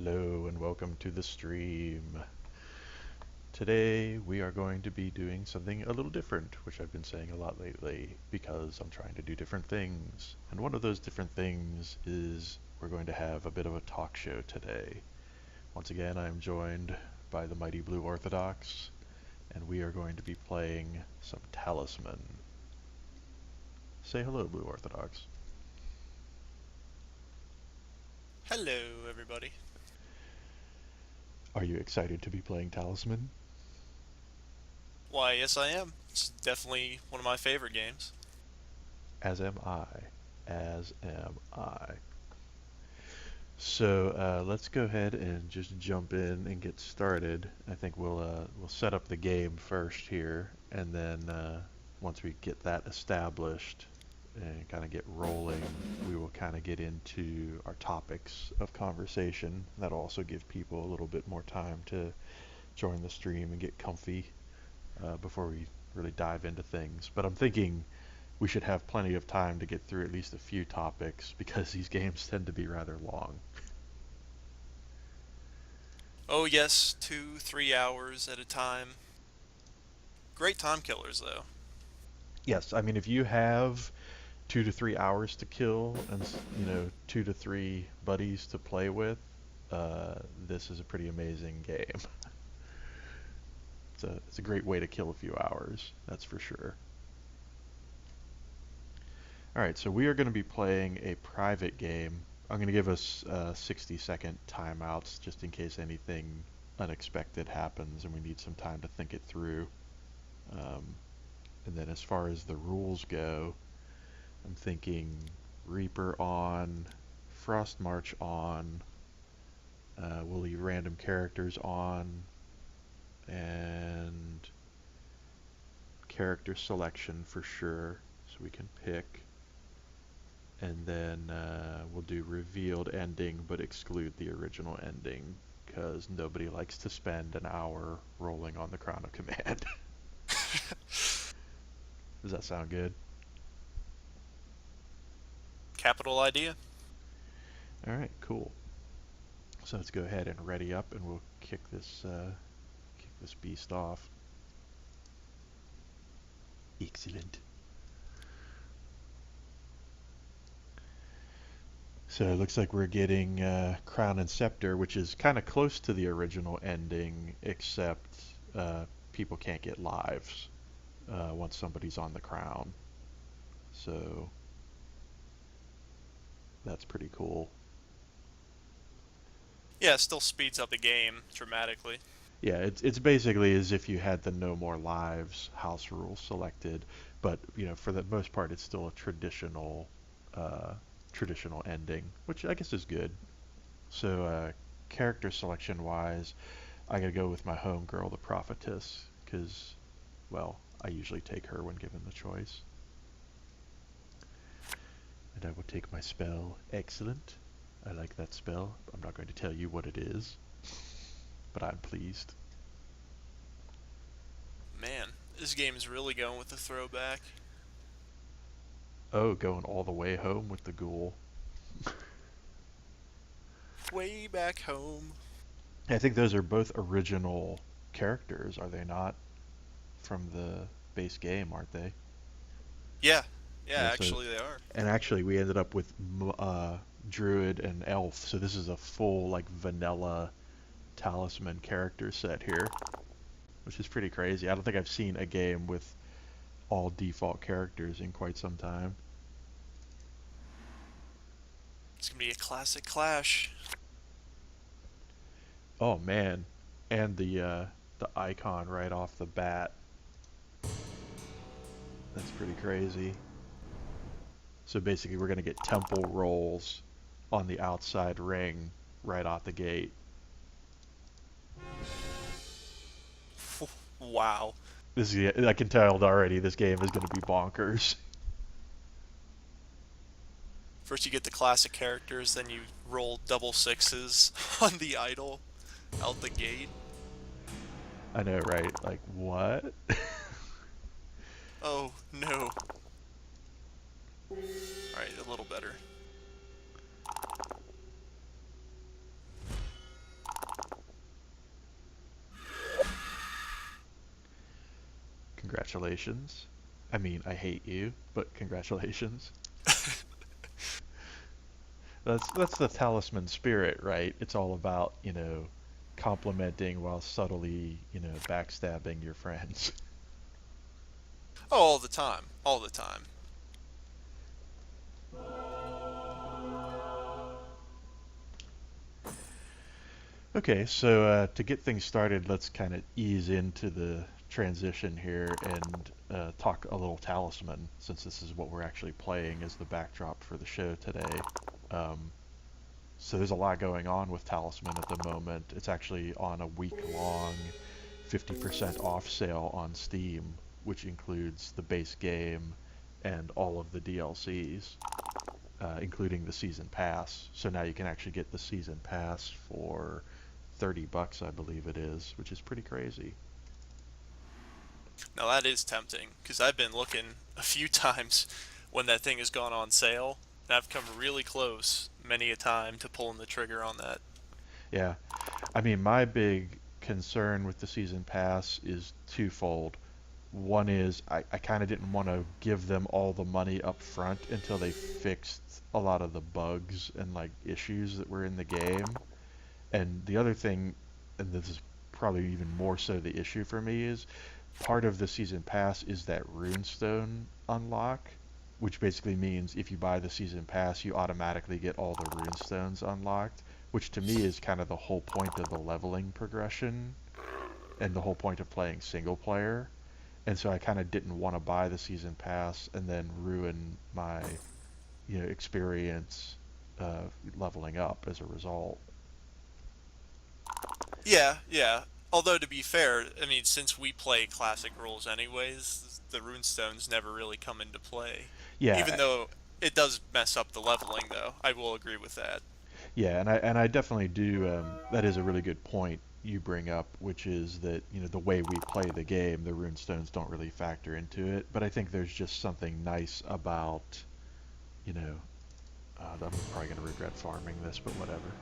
Hello and welcome to the stream. Today we are going to be doing something a little different, which I've been saying a lot lately because I'm trying to do different things. And one of those different things is we're going to have a bit of a talk show today. Once again, I am joined by the mighty Blue Orthodox, and we are going to be playing some Talisman. Say hello, Blue Orthodox. Hello, everybody. Are you excited to be playing Talisman? Why, yes, I am. It's definitely one of my favorite games. As am I. As am I. So let's go ahead and just jump in and get started. I think we'll set up the game first here, and then once we get that established and kind of get rolling, we will kind of get into our topics of conversation. That'll also give people a little bit more time to join the stream and get comfy before we really dive into things. But I'm thinking we should have plenty of time to get through at least a few topics because these games tend to be rather long. Oh, yes, 2, 3 hours at a time. Great time killers, though. Yes, I mean if you have 2 to 3 hours to kill and 2 to 3 buddies to play with, this is a pretty amazing game. It's a great way to kill a few hours, that's for sure. All right, so we are going to be playing a private game. I'm going to give us 60-second timeouts just in case anything unexpected happens and we need some time to think it through. Um, and then as far as the rules go, I'm thinking Reaper on, Frost March on, we'll leave random characters on, and character selection for sure, so we can pick. And then we'll do revealed ending, but exclude the original ending, because nobody likes to spend an hour rolling on the Crown of Command. Does that sound good? Capital idea. All right, cool. So let's go ahead and ready up, and we'll kick this beast off. Excellent. So it looks like we're getting Crown and Scepter, which is kind of close to the original ending, except people can't get lives once somebody's on the Crown. So that's pretty cool. Yeah, it still speeds up the game dramatically. Yeah, it's basically as if you had the no more lives house rule selected, but for the most part, it's still a uh, traditional ending, which I guess is good. So character selection wise, I gotta go with my homegirl, the prophetess, because well, I usually take her when given the choice. And I will take my spell. Excellent. I like that spell. I'm not going to tell you what it is, but I'm pleased. Man, this game is really going with the throwback. Oh, going all the way home with the ghoul. Way back home. I think those are both original characters, are they not? From the base game, aren't they? Yeah, Yeah, yeah, so, actually they are. and actually we ended up with druid and elf, so this is a full like vanilla talisman character set here, which is pretty crazy. I don't think I've seen a game with all default characters in quite some time. It's gonna be a classic clash. Oh man, and the icon right off the bat. That's pretty crazy. So basically we're going to get temple rolls on the outside ring right out the gate. Wow. This is, I can tell already this game is going to be bonkers. First you get the classic characters, then you roll double sixes on the idol out the gate. I know, right? Like, what? Oh, no. Alright, a little better. congratulations. I mean, I hate you, but congratulations. That's the talisman spirit, right? It's all about, complimenting while subtly, backstabbing your friends. Oh, all the time, all the time. Okay, so to get things started, let's kind of ease into the transition here and talk a little talisman, since this is what we're actually playing as the backdrop for the show today. Um, so there's a lot going on with talisman at the moment. It's actually on a week-long 50% off sale on Steam, which includes the base game and all of the DLCs, including the season pass. So now you can actually get the season pass for $30, I believe it is, which is pretty crazy. Now that is tempting because I've been looking a few times when that thing has gone on sale, and I've come really close many a time to pulling the trigger on that. Yeah, I mean, my big concern with the season pass is twofold. One is I kind of didn't want to give them all the money up front until they fixed a lot of the bugs and like issues that were in the game. And the other thing, and this is probably even more so the issue for me, is part of the season pass is that runestone unlock, which basically means if you buy the season pass, you automatically get all the runestones unlocked, which to me is kind of the whole point of the leveling progression and the whole point of playing single player. And so I kind of didn't want to buy the season pass and then ruin my, experience uh, leveling up as a result. Yeah, yeah. Although to be fair, I mean, since we play classic rules anyways, the runestones never really come into play. Even Yeah, though it does mess up the leveling, though, I will agree with that. yeah, and I definitely do. That is a really good point you bring up, which is that the way we play the game, the runestones don't really factor into it. But I think there's just something nice about you know. I'm probably gonna regret farming this, but whatever.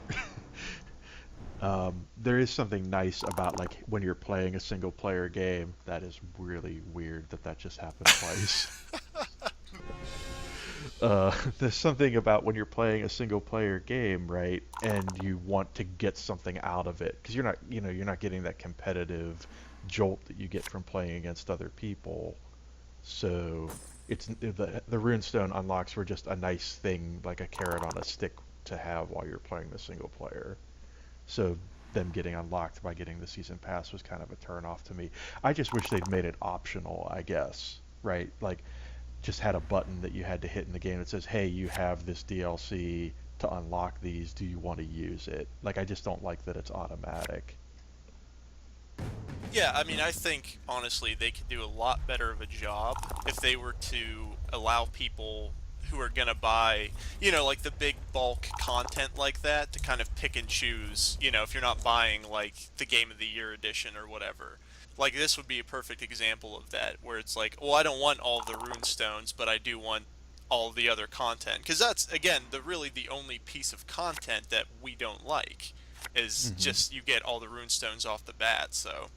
There is something nice about like when you're playing a single player game. That is really weird that that just happened twice. There's something about when you're playing a single player game, right? And you want to get something out of it because you're not getting that competitive jolt that you get from playing against other people. So the runestone unlocks were just a nice thing, like a carrot on a stick to have while you're playing the single player. So them getting unlocked by getting the season pass was kind of a turn off to me. I just wish they'd made it optional, I guess, right? Like just had a button that you had to hit in the game that says, "Hey, you have this DLC to unlock these. Do you want to use it?" Like I just don't like that it's automatic. Yeah, I mean, I think honestly they could do a lot better of a job if they were to allow people who are gonna buy, like the big bulk content like that to kind of pick and choose, if you're not buying like the Game of the Year edition or whatever. Like this would be a perfect example of that, where it's like, well, I don't want all the rune stones, but I do want all the other content, because that's again the only piece of content that we don't like is Hmm. just you get all the rune stones off the bat. So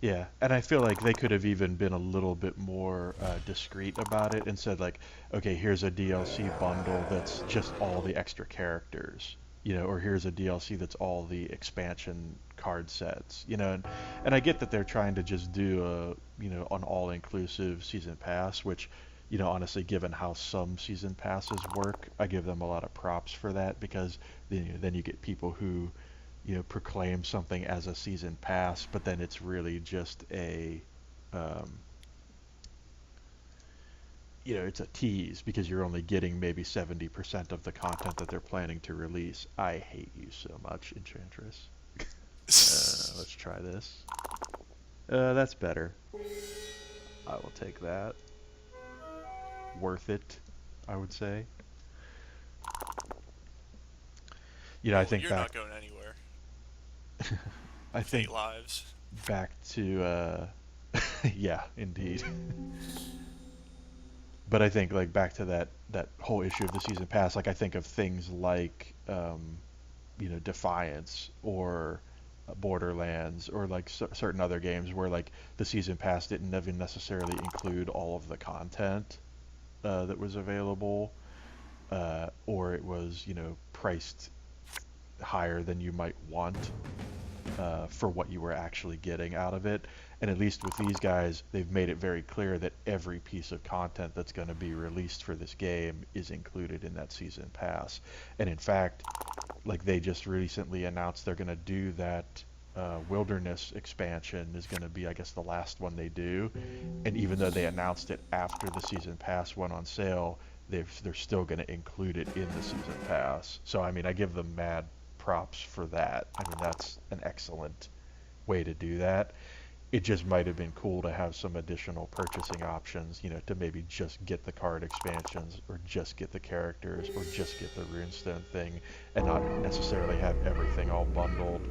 Yeah, and I feel like they could have even been a little bit more discreet about it and said like, okay, here's a DLC bundle that's just all the extra characters, or here's a DLC that's all the expansion card sets, and I get that they're trying to just do an all-inclusive season pass, which, honestly, given how some season passes work, I give them a lot of props for that because then you get people who proclaim something as a season pass, but then it's really just um, it's a tease because you're only getting maybe 70% of the content that they're planning to release. I hate you so much, Enchantress. Let's try this. That's better. I will take that. Worth it, I would say. I well, think you're back. not going anywhere. I think Fate lives. back to. Yeah, indeed. But I think like back to that whole issue of the season pass, like I think of things like Defiance or Borderlands or like certain other games where like the season pass didn't even necessarily include all of the content that was available, or it was priced higher than you might want for what you were actually getting out of it. And at least with these guys, they've made it very clear that every piece of content that's going to be released for this game is included in that season pass. And in fact, like they just recently announced they're going to do that wilderness expansion is going to be, I guess, the last one they do. And even though they announced it after the season pass went on sale, they're still going to include it in the season pass. So I mean, I give them mad props for that. I mean, that's an excellent way to do that. It just might have been cool to have some additional purchasing options, to maybe just get the card expansions or just get the characters or just get the runestone thing and not necessarily have everything all bundled.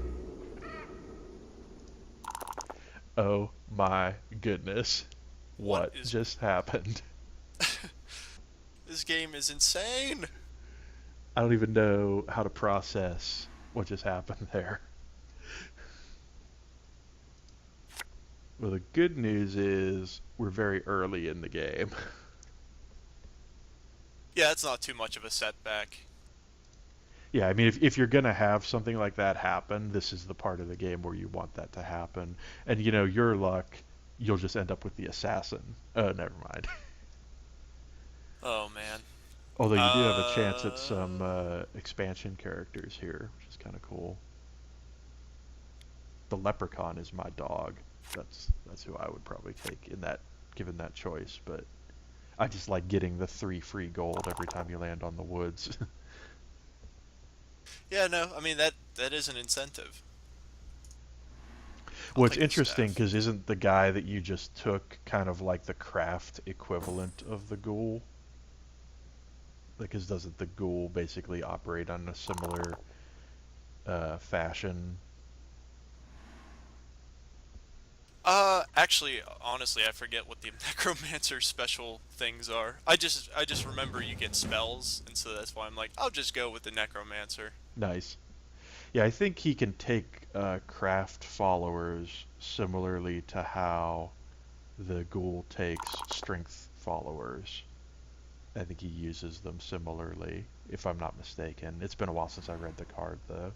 Oh my goodness. What What is... just happened? This game is insane! I don't even know how to process what just happened there. Well, the good news is we're very early in the game. Yeah, it's not too much of a setback. Yeah, I mean, if you're going to have something like that happen, this is the part of the game where you want that to happen. And, your luck, you'll just end up with the assassin. Oh, never mind. Oh, man. Although you do have a chance at some Uh... expansion characters here, which is kind of cool. The leprechaun is my dog. That's who I would probably take in that, given that choice. But I just like getting the 3 free gold every time you land on the woods. Yeah, no, I mean, that is an incentive. I'll Well, it's take the interesting staff. because isn't the guy that you just took kind of like the craft equivalent of the ghoul? Because doesn't the ghoul basically operate on a similar fashion? Actually, honestly, I forget what the necromancer special things are. I just remember you get spells, and so that's why I'm like, I'll just go with the necromancer. Nice. Yeah, I think he can take craft followers similarly to how the ghoul takes strength followers. I think he uses them similarly, if I'm not mistaken. It's been a while since I read the card, though.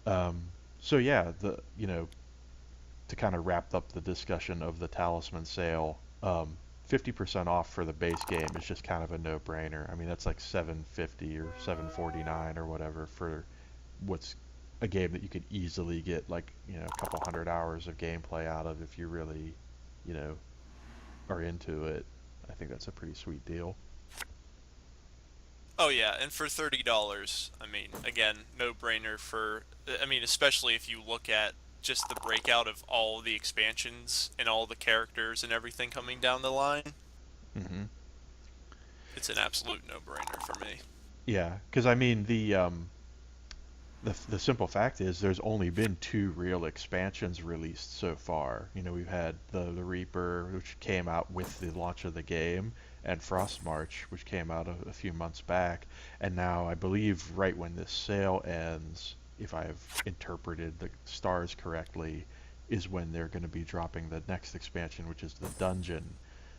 Um, so yeah, to kind of wrap up the discussion of the Talisman sale, 50% off for the base game is just kind of a no-brainer. I mean, that's like 750 or 749 or whatever for what's a game that you could easily get like, a couple hundred hours of gameplay out of if you really, you know, are into it. I think that's a pretty sweet deal. Oh yeah, and for $30, I mean, again, no brainer for. I mean, especially if you look at just the breakout of all the expansions and all the characters and everything coming down the line. Hmm. It's an absolute no brainer for me. Yeah, because I mean the simple fact is there's only been 2 real expansions released so far. We've had the Reaper, which came out with the launch of the game, and Frost March, which came out a few months back. And now I believe right when this sale ends, if I've interpreted the stars correctly, is when they're going to be dropping the next expansion, which is the Dungeon,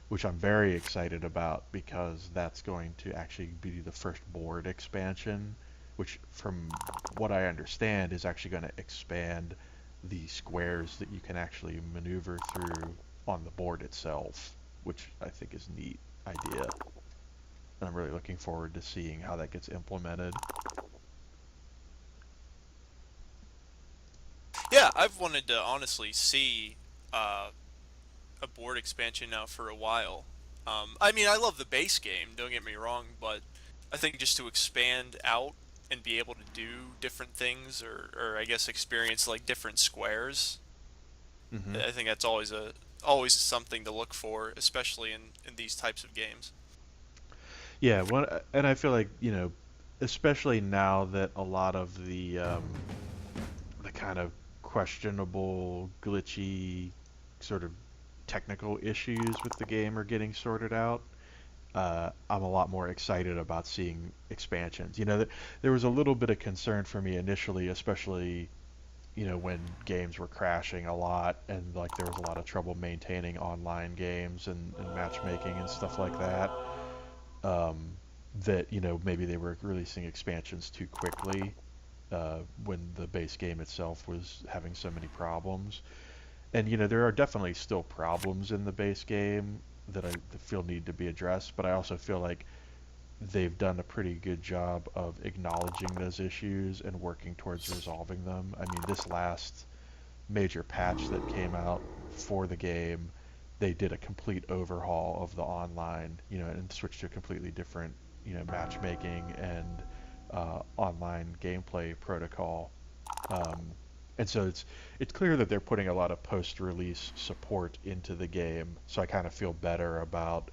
which I'm very excited about because that's going to actually be the first board expansion, which, from what I understand, is actually going to expand the squares that you can actually maneuver through on the board itself, which I think is a neat idea. And I'm really looking forward to seeing how that gets implemented. Yeah, I've wanted to honestly see uh, a board expansion now for a while. I mean, I love the base game, don't get me wrong, but I think just to expand out and be able to do different things, or I guess experience like different squares, Hmm. I think that's always something to look for, especially in these types of games. Yeah, and I feel like, especially now that a lot of the kind of questionable, glitchy, sort of technical issues with the game are getting sorted out, I'm a lot more excited about seeing expansions. There was a little bit of concern for me initially, especially when games were crashing a lot and like there was a lot of trouble maintaining online games and matchmaking and stuff like that. Um, that maybe they were releasing expansions too quickly when the base game itself was having so many problems. And there are definitely still problems in the base game that I feel need to be addressed, but I also feel like they've done a pretty good job of acknowledging those issues and working towards resolving them. I mean, this last major patch that came out for the game, they did a complete overhaul of the online, and switched to a completely different, matchmaking and online gameplay protocol. Um, and so it's clear that they're putting a lot of post-release support into the game. So I kind of feel better about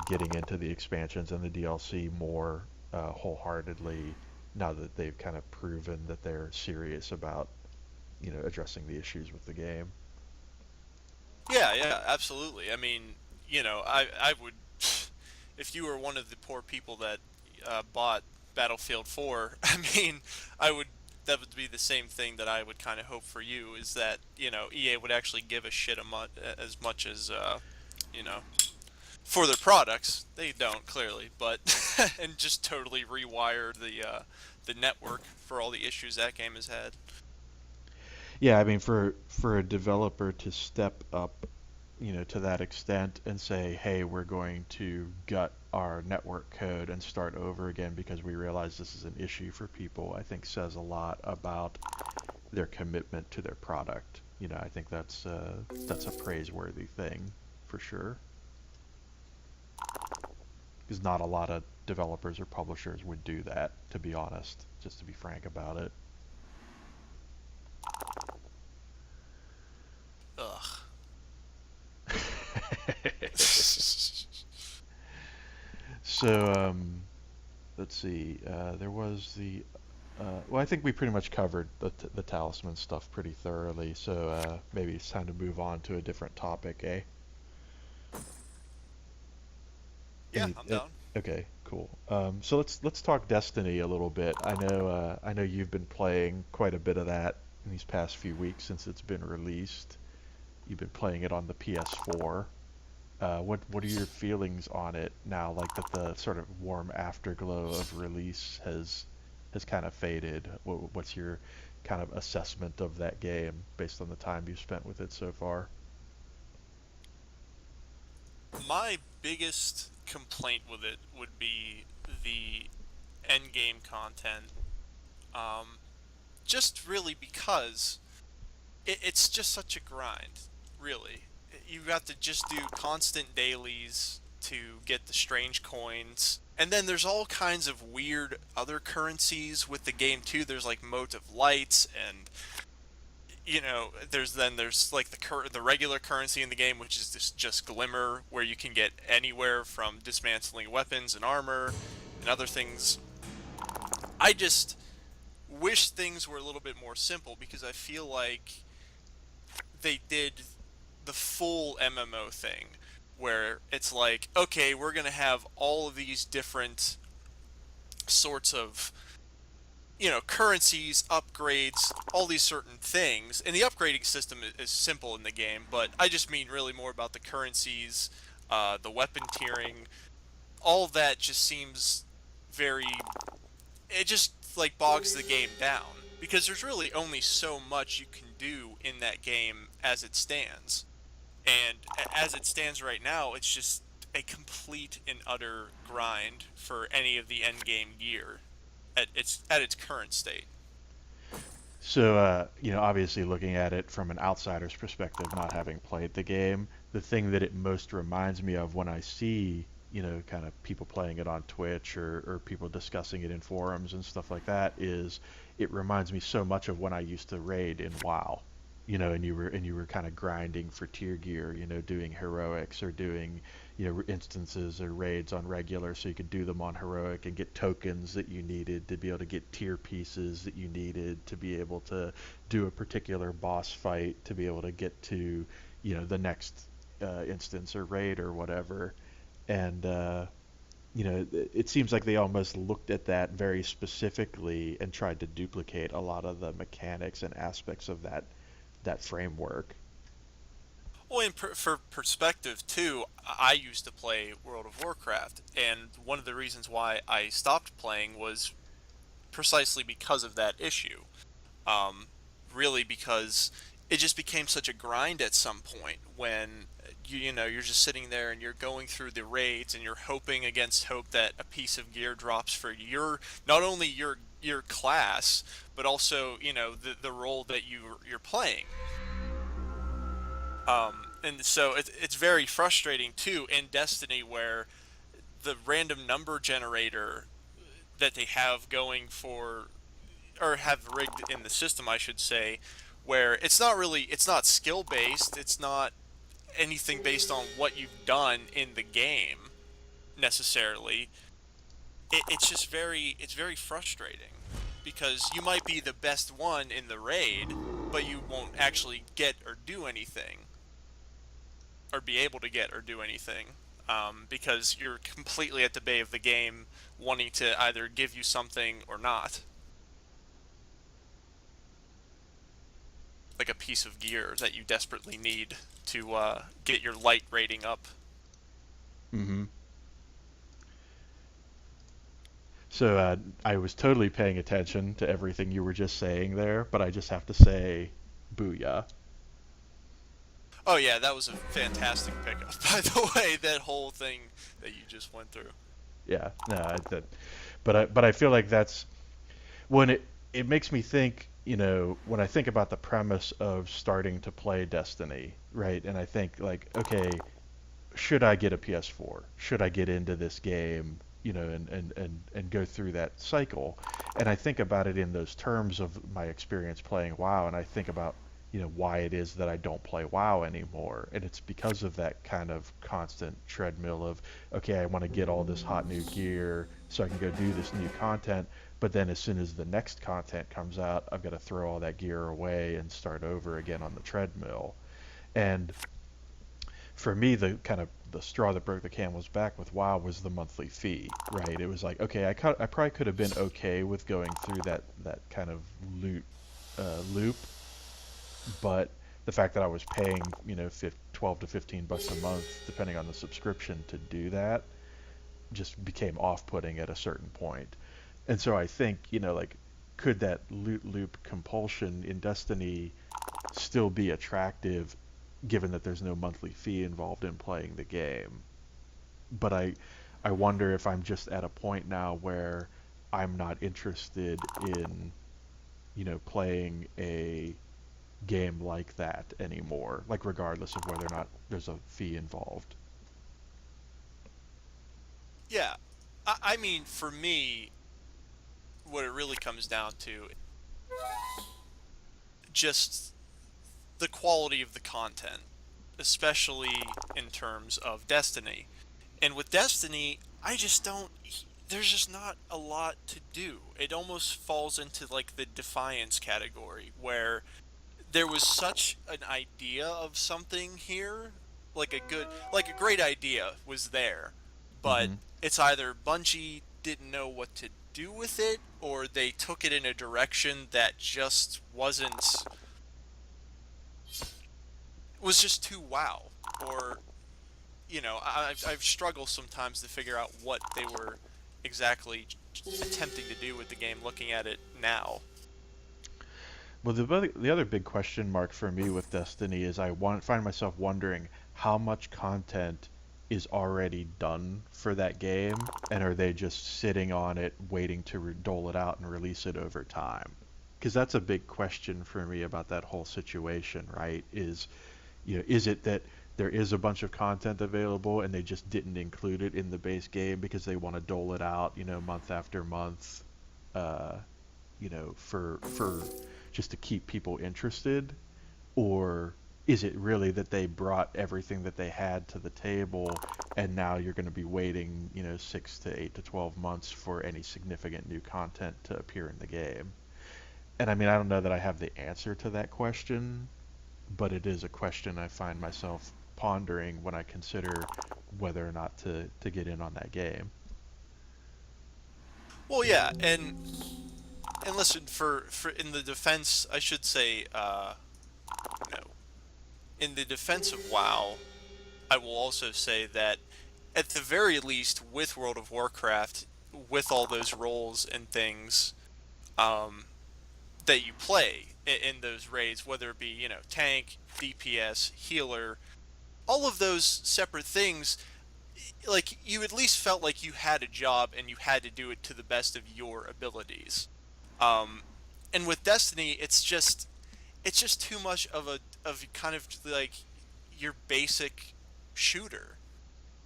getting into the expansions and the DLC more wholeheartedly now that they've kind of proven that they're serious about addressing the issues with the game. Yeah, yeah, absolutely. I mean, I would, if you were one of the poor people that bought Battlefield 4, I mean, I would, that would be the same thing that I would kind of hope for you is that, EA would actually give a shit as much as, you know, for their products. They don't, clearly, but, and just totally rewire the network for all the issues that game has had. Yeah, I mean, for a developer to step up, to that extent and say, hey, we're going to gut our network code and start over again because we realize this is an issue for people, I think says a lot about their commitment to their product. I think that's a praiseworthy thing for sure. Because not a lot of developers or publishers would do that, to be honest, just to be frank about it. Ugh. So, let's see. There was well, I think we pretty much covered the talisman stuff pretty thoroughly. So maybe it's time to move on to a different topic, eh? Yeah, I'm down. Okay, cool. So let's talk Destiny a little bit. I know you've been playing quite a bit of that in these past few weeks since it's been released. You've been playing it on the PS4. What are your feelings on it now? Like that the sort of warm afterglow of release has kind of faded. What's your kind of assessment of that game based on the time you've spent with it so far? My biggest complaint with it would be the end game content. Um, just really because it's just such a grind, really. You got to just do constant dailies to get the strange coins. And then there's all kinds of weird other currencies with the game too. There's like motes of lights and there's like the regular currency in the game, which is just glimmer, where you can get anywhere from dismantling weapons and armor and other things. I just wish things were a little bit more simple because I feel like they did the full MMO thing where it's like, okay, we're going to have all of these different sorts of currencies, upgrades, all these certain things. And the upgrading system is simple in the game, but I just mean really more about the currencies, the weapon tiering. All of that just seems very. It just like bogs the game down because there's really only so much you can do in that game as it stands. And as it stands right now, it's just a complete and utter grind for any of the end game gear at its current state. So, obviously looking at it from an outsider's perspective, not having played the game, the thing that it most reminds me of when I see, kind of people playing it on Twitch or people discussing it in forums and stuff like that is it reminds me so much of when I used to raid in WoW. And you were kind of grinding for tier gear, doing heroics or doing, instances or raids on regular so you could do them on heroic and get tokens that you needed to be able to get tier pieces that you needed to be able to do a particular boss fight to be able to get to, the next instance or raid or whatever. And it seems like they almost looked at that very specifically and tried to duplicate a lot of the mechanics and aspects of that framework. Well, for perspective too, I used to play World of Warcraft, and one of the reasons why I stopped playing was precisely because of that issue. Um, Really, because it just became such a grind at some point when you're just sitting there and you're going through the raids and you're hoping against hope that a piece of gear drops for your not only your class but also the role that you're playing. And so it's very frustrating too in Destiny where the random number generator that they have going for, or have rigged in the system, I should say, where it's not skill based, it's not anything based on what you've done in the game necessarily. It's very frustrating because you might be the best one in the raid, but you won't actually get or do anything, or be able to get or do anything, because you're completely at the bay of the game, wanting to either give you something or not, like a piece of gear that you desperately need to get your light rating up. Hmm. So I was totally paying attention to everything you were just saying there, but I just have to say, booyah. Oh yeah, that was a fantastic pickup, by the way. That whole thing that you just went through. Yeah, no, but I feel like that's when it makes me think, when I think about the premise of starting to play Destiny, right? And I think like, okay, should I get a PS4? Should I get into this game? And go through that cycle. And I think about it in those terms of my experience playing WoW, and I think about, why it is that I don't play WoW anymore. And it's because of that kind of constant treadmill of, okay, I want to get all this hot new gear so I can go do this new content. But then as soon as the next content comes out, I've got to throw all that gear away and start over again on the treadmill. And for me, the kind of the straw that broke the camel's back with WoW was the monthly fee, right? It was like, okay, I probably could have been okay with going through that kind of loop, but the fact that I was paying, 12 to 15 bucks a month, depending on the subscription, to do that, just became off-putting at a certain point. And so I think, like, could that loot loop compulsion in Destiny still be attractive given that there's no monthly fee involved in playing the game? But I wonder if I'm just at a point now where I'm not interested in, playing a game like that anymore, like regardless of whether or not there's a fee involved. Yeah, I mean, for me, what it really comes down to, just the quality of the content, especially in terms of Destiny. And with Destiny, I just don't. There's just not a lot to do. It almost falls into like the Defiance category, where there was such an idea of something here, like a great idea was there, but Hmm. it's either Bungie didn't know what to do with it, or they took it in a direction that just was just too wow, or I've struggled sometimes to figure out what they were exactly attempting to do with the game, looking at it now. Well, the other big question mark for me with Destiny is find myself wondering how much content is already done for that game, and are they just sitting on it waiting to dole it out and release it over time? Because that's a big question for me about that whole situation, right? Is it that there is a bunch of content available and they just didn't include it in the base game because they want to dole it out, month after month, uh, for just to keep people interested? Or is it really that they brought everything that they had to the table and now you're going to be waiting, 6 to 8 to 12 months for any significant new content to appear in the game? And I mean, I don't know that I have the answer to that question, but it is a question I find myself pondering when I consider whether or not to get in on that game. Well, yeah, and listen, for in the defense, I should say, no, in the defense of WoW, I will also say that at the very least, with World of Warcraft, with all those roles and things, um, that you play in those raids, whether it be, tank, DPS, healer, all of those separate things, like you at least felt like you had a job and you had to do it to the best of your abilities. Um, and with Destiny, it's just too much of kind of like your basic shooter.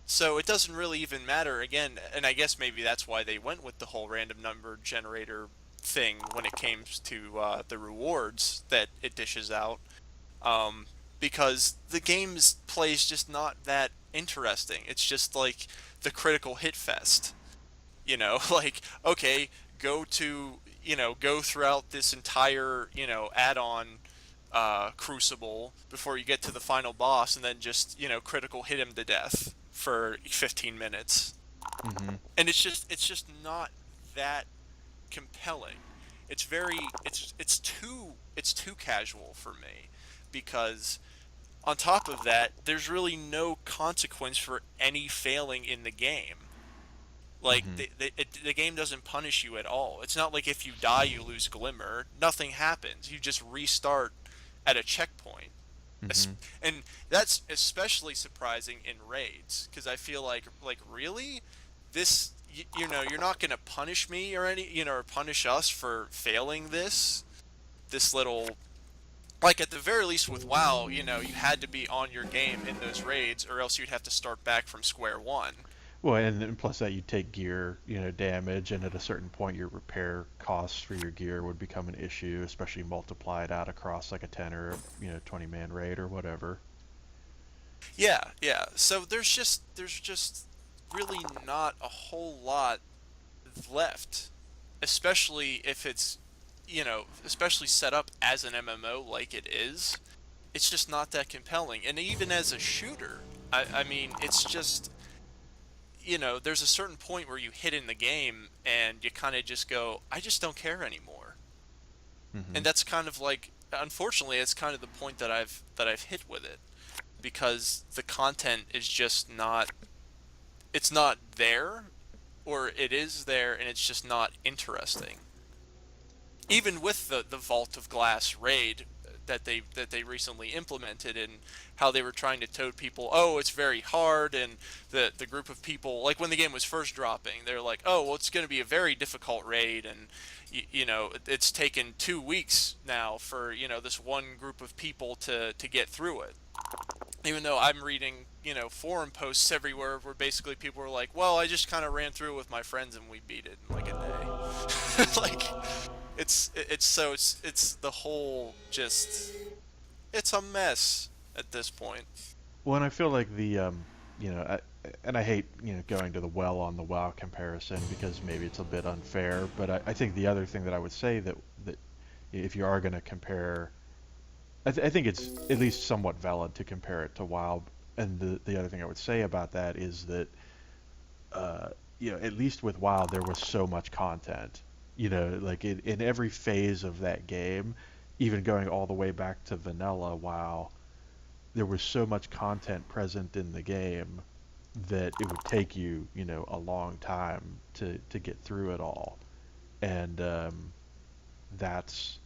So it doesn't really even matter again, and I guess maybe that's why they went with the whole random number generator thing when it came to the rewards that it dishes out. Um, because the game's play is just not that interesting. It's just like the critical hit fest. Like, okay, go throughout this entire, add-on crucible before you get to the final boss, and then just, critical hit him to death for 15 minutes. Hmm. And it's just not that compelling. It's too casual for me, because on top of that, there's really no consequence for any failing in the game. Like Hmm. the game doesn't punish you at all. It's not like if you die you lose glimmer. Nothing happens. You just restart at a checkpoint. Hmm. And that's especially surprising in raids, because I feel like really, you're not going to punish me or or punish us for failing this little, like, at the very least with WoW, you had to be on your game in those raids, or else you'd have to start back from square one. Well, and plus that you take gear, damage, and at a certain point your repair costs for your gear would become an issue, especially multiplied out across like a 10 or 20 man raid or whatever. Yeah, yeah. So there's just really not a whole lot left, especially if it's, especially set up as an MMO like it is. It's just not that compelling. And even as a shooter, I mean, it's just, there's a certain point where you hit in the game and you kind of just go, I just don't care anymore. Hmm. And that's kind of like, unfortunately, it's kind of the point that I've hit with it, because the content is just not, it's not there, or it is there and it's just not interesting. Even with the Vault of Glass raid that they recently implemented, and how they were trying to toad people, oh, it's very hard, and the group of people, like when the game was first dropping, they're like, oh, well, it's going to be a very difficult raid, and it's taken 2 weeks now for this one group of people to get through it. Even though I'm reading, forum posts everywhere where basically people are like, well, I just kind of ran through it with my friends and we beat it in like a day. Like, it's the whole, just, it's a mess at this point. Well, and I feel like and I hate, going to the well on the WoW comparison because maybe it's a bit unfair, but I think the other thing that I would say that if you are going to compare, I think it's at least somewhat valid to compare it to WoW. And the other thing I would say about that is that uh, at least with WoW, there was so much content. Like in every phase of that game, even going all the way back to vanilla WoW, there was so much content present in the game that it would take you, a long time to get through it all. And that's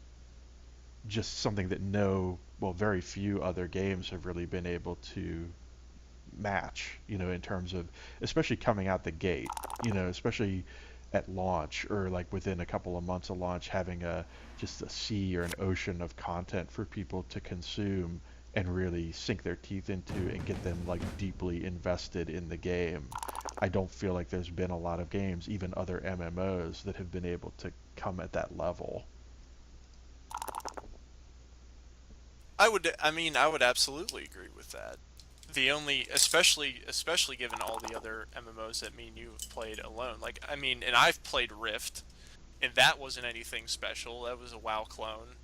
just something that very few other games have really been able to match, in terms of, especially coming out the gate, especially at launch or like within a couple of months of launch, having just a sea or an ocean of content for people to consume and really sink their teeth into and get them like deeply invested in the game. I don't feel like there's been a lot of games, even other MMOs, that have been able to come at that level. I mean, I would absolutely agree with that. The only, especially given all the other MMOs that me and you have played alone. Like, I mean, and I've played Rift, and that wasn't anything special. That was a WoW clone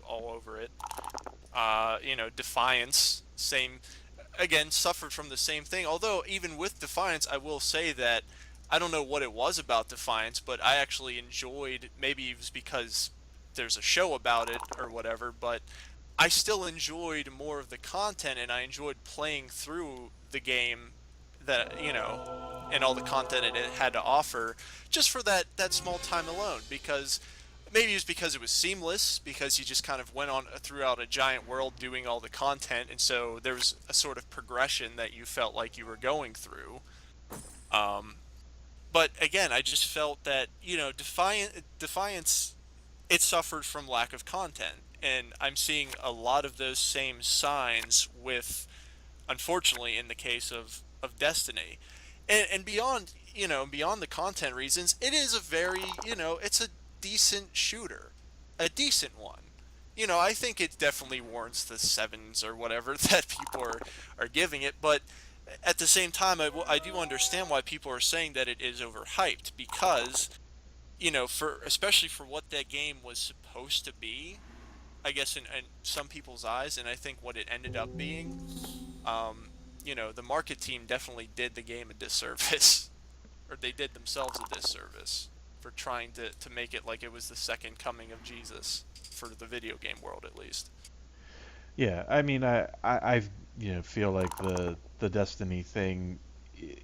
all over it. Defiance, same, again, suffered from the same thing. Although even with Defiance, I will say that I don't know what it was about Defiance, but I actually enjoyed, maybe it was because there's a show about it or whatever, but I still enjoyed more of the content and I enjoyed playing through the game that, and all the content it had to offer just for that small time alone, because maybe it was because it was seamless, because you just kind of went on throughout a giant world doing all the content, and so there was a sort of progression that you felt like you were going through. Um, but again, I just felt that Defiance, it suffered from lack of content, and I'm seeing a lot of those same signs with, unfortunately, in the case of Destiny, and beyond, beyond the content reasons, it is a very, it's a decent shooter, a decent one. I think it definitely warrants the sevens or whatever that people are giving it, but at the same time, I do understand why people are saying that it is overhyped, because for especially for what that game was supposed to be, I guess in some people's eyes, and I think what it ended up being, the market team definitely did the game a disservice, or they did themselves a disservice for trying to make it like it was the second coming of Jesus for the video game world, at least. Yeah, I mean, I feel like the Destiny thing, y-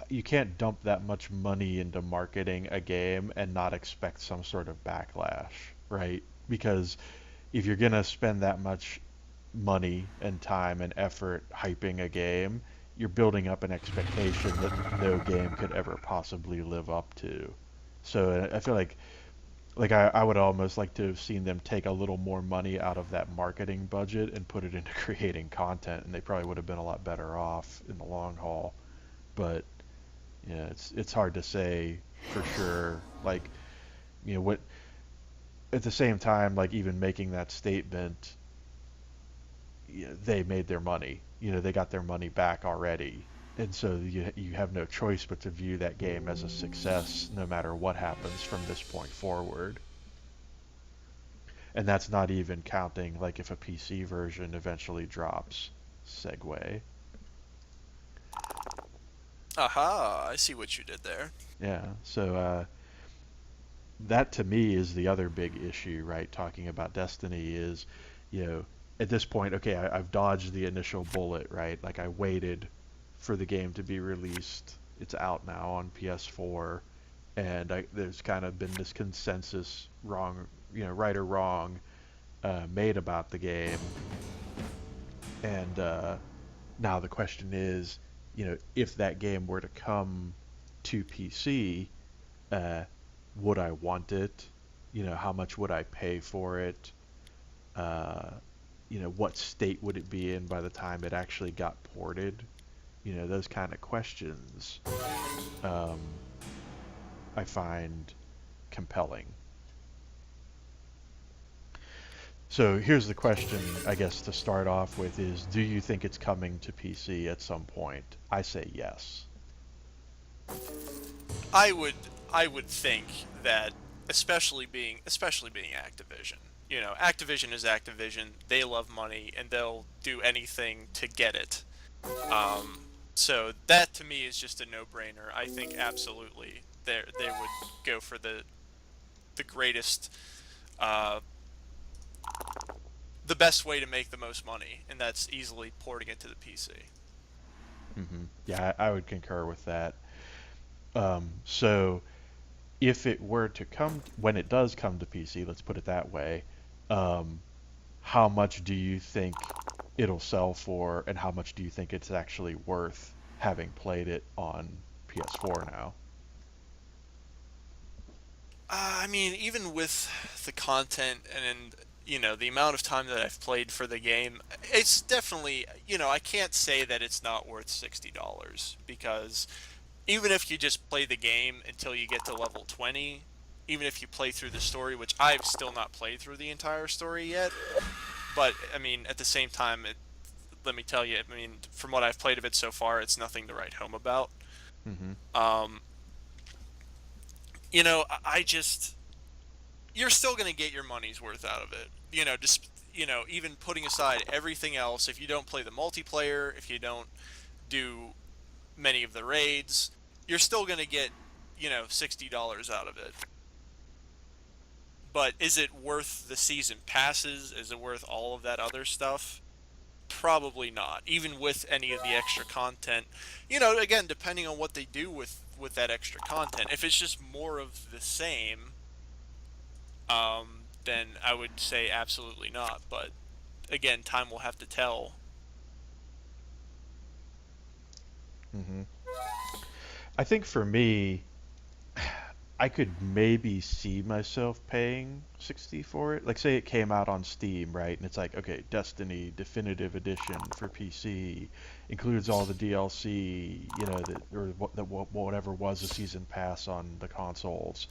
you can't dump that much money into marketing a game and not expect some sort of backlash, right? Because if you're gonna spend that much money and time and effort hyping a game, you're building up an expectation that no game could ever possibly live up to. So I feel like I would almost like to have seen them take a little more money out of that marketing budget and put it into creating content, and they probably would have been a lot better off in the long haul. But yeah, it's hard to say for sure. Like, what at the same time, like even making that statement, they made their money. They got their money back already. And so you have no choice but to view that game as a success no matter what happens from this point forward. And that's not even counting like if a PC version eventually drops. Segue. Aha, I see what you did there. Yeah. So that to me is the other big issue, right? Talking about Destiny is, you know, at this point, okay, I've dodged the initial bullet, right? Like I waited for the game to be released. It's out now on PS4, and there's kind of been this consensus, wrong, right or wrong, made about the game. And now the question is, if that game were to come to PC, uh, would I want it? How much would I pay for it? Uh, what state would it be in by the time it actually got ported? Those kind of questions um, I find compelling. So here's the question, I guess, to start off with is, do you think it's coming to PC at some point? I say yes. I would I would think that, especially being Activision. Activision is Activision. They love money and they'll do anything to get it. So that to me is just a no-brainer. I think absolutely they would go for the greatest, uh, the best way to make the most money, and that's easily porting it to the PC. Yeah, I would concur with that. So if it were to come, when it does come to PC, let's put it that way, um, how much do you think it'll sell for, and how much do you think it's actually worth having played it on PS4 now? I mean, even with the content and the amount of time that I've played for the game, it's definitely, I can't say that it's not worth $60, because even if you just play the game until you get to level 20, even if you play through the story, which I've still not played through the entire story yet, but I mean, at the same time, let me tell you, I mean, from what I've played of it so far, it's nothing to write home about. Mm-hmm. Um, I just, you're still going to get your money's worth out of it. Just, even putting aside everything else, if you don't play the multiplayer, if you don't do many of the raids, you're still gonna get, $60 out of it. But is it worth the season passes? Is it worth all of that other stuff? Probably not. Even with any of the extra content, again, depending on what they do with that extra content. If it's just more of the same, then I would say absolutely not. But again, time will have to tell. Hmm. I think for me, I could maybe see myself paying 60 for it. Like, say it came out on Steam, right? And it's like, okay, Destiny Definitive Edition for PC includes all the DLC, whatever was a season pass on the consoles,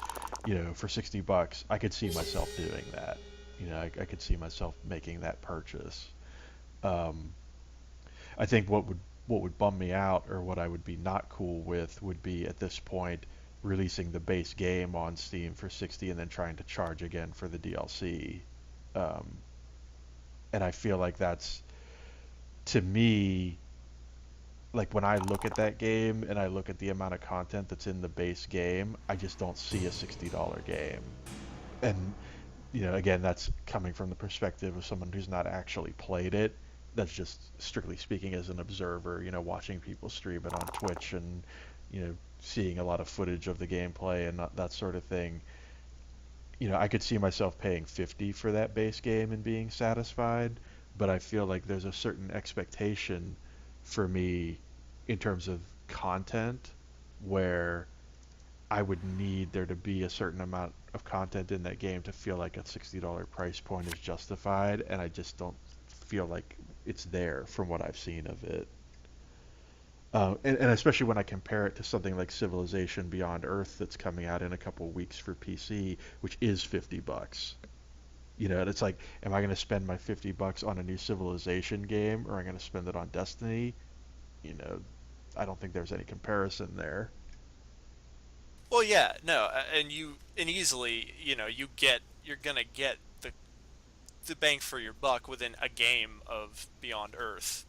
for 60 bucks. I could see myself doing that. I could see myself making that purchase. Um, I think what would bum me out, or what I would be not cool with, would be at this point releasing the base game on Steam for 60 and then trying to charge again for the DLC. Um, and I feel like that's, to me, like when I look at that game and I look at the amount of content that's in the base game, I just don't see a $60 game. And again, that's coming from the perspective of someone who's not actually played it. That's just strictly speaking as an observer, watching people stream it on Twitch and, seeing a lot of footage of the gameplay and that sort of thing. I could see myself paying 50 for that base game and being satisfied, but I feel like there's a certain expectation for me in terms of content where I would need there to be a certain amount of content in that game to feel like a $60 price point is justified, and I just don't feel like it's there from what I've seen of it. And especially when I compare it to something like Civilization Beyond Earth that's coming out in a couple weeks for PC, which is 50 bucks. And it's like, am I going to spend my 50 bucks on a new Civilization game, or am I going to spend it on Destiny? You know, I don't think there's any comparison there. Well, yeah, no, and easily, you're gonna get the bang for your buck within a game of Beyond Earth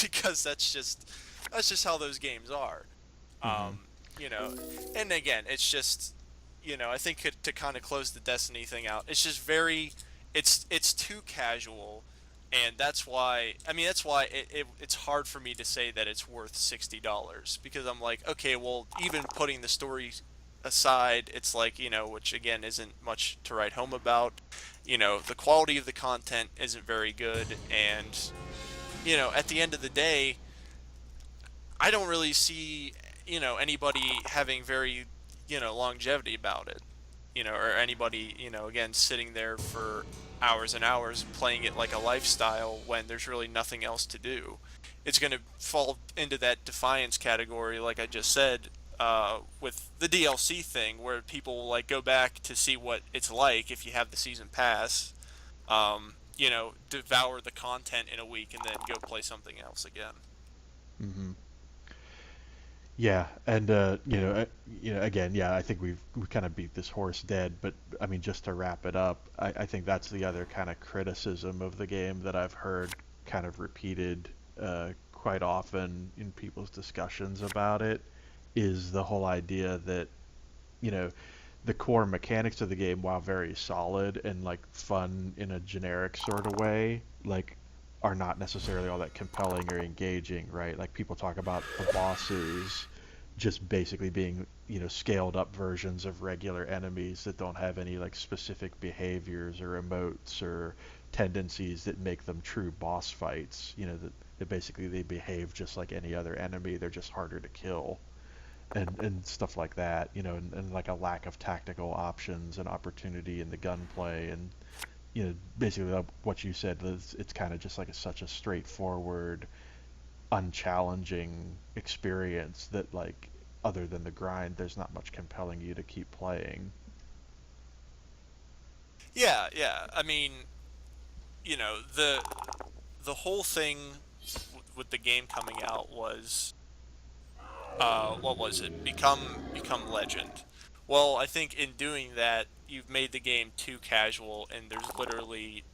because that's just how those games are. Hmm. You know, and again, it's just, I think to kind of close the Destiny thing out, it's just it's too casual, and that's why it's hard for me to say that it's worth $60 because I'm like, okay, well, even putting the story aside, it's like, which again isn't much to write home about. The quality of the content isn't very good, and at the end of the day, I don't really see, anybody having very, longevity about it. Or anybody, again, sitting there for hours and hours playing it like a lifestyle when there's really nothing else to do. It's going to fall into that defiance category, like I just said, with the DLC thing, where people will like go back to see what it's like if you have the season pass. Devour the content in a week and then go play something else again. Hmm. Yeah, and again, yeah, I think we kind of beat this horse dead, but I mean, just to wrap it up, I think that's the other kind of criticism of the game that I've heard kind of repeated quite often in people's discussions about it, is the whole idea that you know the core mechanics of the game, while very solid and like fun in a generic sort of way, like are not necessarily all that compelling or engaging, right? Like people talk about the bosses just basically being, scaled up versions of regular enemies that don't have any like specific behaviors or emotes or tendencies that make them true boss fights. That basically they behave just like any other enemy. They're just harder to kill and stuff like that, and like a lack of tactical options and opportunity in the gunplay, and basically what you said is it's kind of just like such a straightforward, unchallenging experience that like other than the grind, there's not much compelling you to keep playing. Yeah, yeah. I mean, the whole thing with the game coming out was what was it? Become legend. Well, I think in doing that, you've made the game too casual, and there's literally,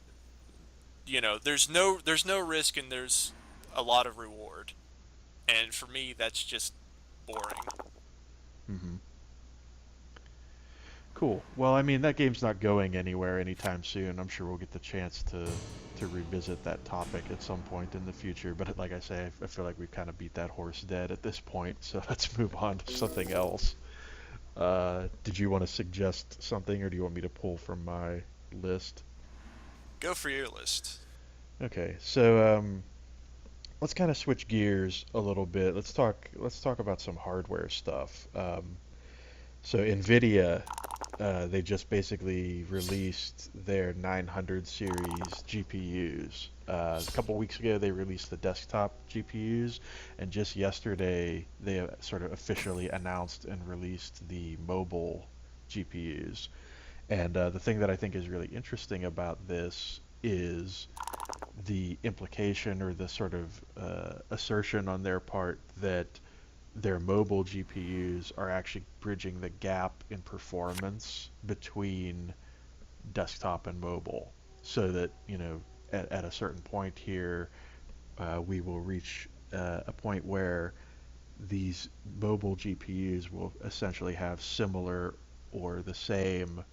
there's no risk and there's a lot of reward. And for me, that's just boring. Cool. Well, I mean, that game's not going anywhere anytime soon. I'm sure we'll get the chance to revisit that topic at some point in the future. But like I say, I feel like we've kind of beat that horse dead at this point. So let's move on to something else. Did you want to suggest something, or do you want me to pull from my list? Go for your list. Okay, so let's kind of switch gears a little bit. Let's talk about some hardware stuff. So Nvidia, they just basically released their 900 series GPUs. A couple weeks ago, they released the desktop GPUs, and just yesterday, they sort of officially announced and released the mobile GPUs. And the thing that I think is really interesting about this is the implication or the sort of assertion on their part that their mobile GPUs are actually bridging the gap in performance between desktop and mobile, so that at a certain point here, we will reach a point where these mobile GPUs will essentially have similar or the same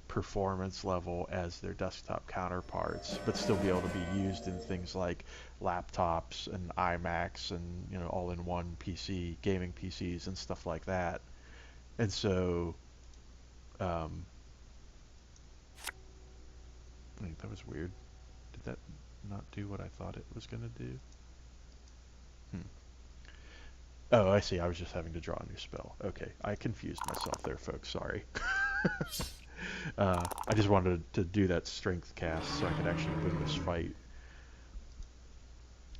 performance level as their desktop counterparts, but still be able to be used in things like laptops and iMacs and all-in-one PC, gaming PCs and stuff like that. And so, um, wait, that was weird. Did that not do what I thought it was going to do? Hmm. Oh, I see. I was just having to draw a new spell. Okay, I confused myself there, folks. Sorry. I just wanted to do that strength cast so I could actually win this fight.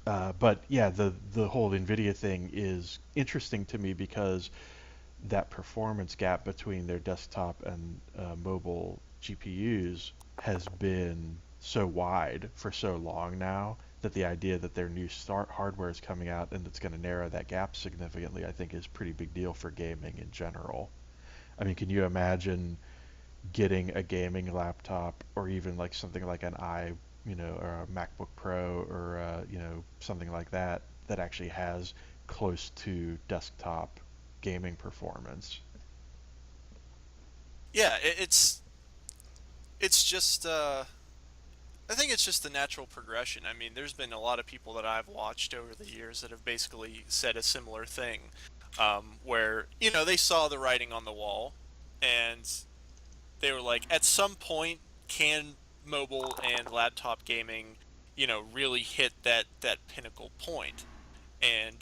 But yeah, the whole NVIDIA thing is interesting to me because that performance gap between their desktop and mobile GPUs has been so wide for so long now that the idea that their new start hardware is coming out and it's going to narrow that gap significantly, I think is a pretty big deal for gaming in general. I mean, can you imagine getting a gaming laptop or even like something like an or a MacBook Pro or something like that that actually has close to desktop gaming performance? Yeah, it's just I think it's just the natural progression. I mean, there's been a lot of people that I've watched over the years that have basically said a similar thing, where they saw the writing on the wall, and they were like, at some point, can mobile and laptop gaming, really hit that pinnacle point? And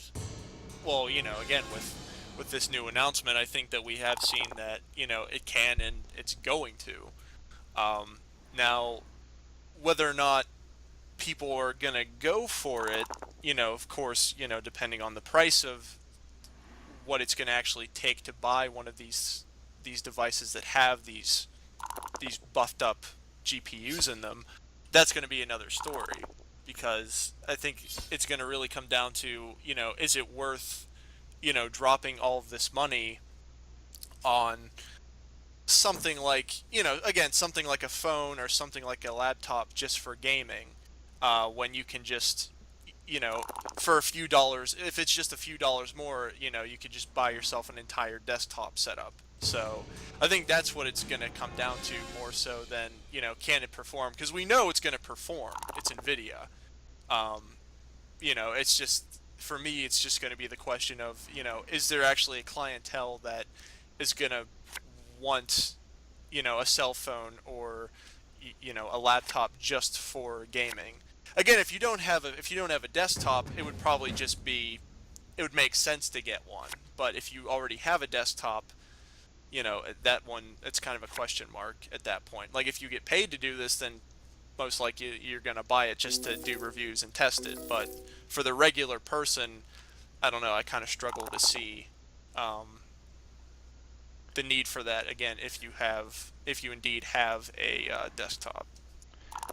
well, again with this new announcement, I think that we have seen that it can and it's going to. Now, whether or not people are gonna go for it, of course, depending on the price of what it's gonna actually take to buy one of these devices that have these buffed up GPUs in them, that's going to be another story. Because I think it's going to really come down to, is it worth, dropping all of this money on something like, again, something like a phone or something like a laptop just for gaming, when you can just, for a few dollars, if it's just a few dollars more, you could just buy yourself an entire desktop setup. So I think that's what it's going to come down to more so than, can it perform? Because we know it's going to perform. It's NVIDIA. Um, it's just, for me, it's just going to be the question of, is there actually a clientele that is going to want, a cell phone or, a laptop just for gaming? Again, if you don't have a desktop, it would probably just be, it would make sense to get one. But if you already have a desktop, that one, it's kind of a question mark at that point. Like, if you get paid to do this, then most likely you're going to buy it just to do reviews and test it. But for the regular person, I don't know, I kind of struggle to see um, the need for that, again, if you indeed have a desktop.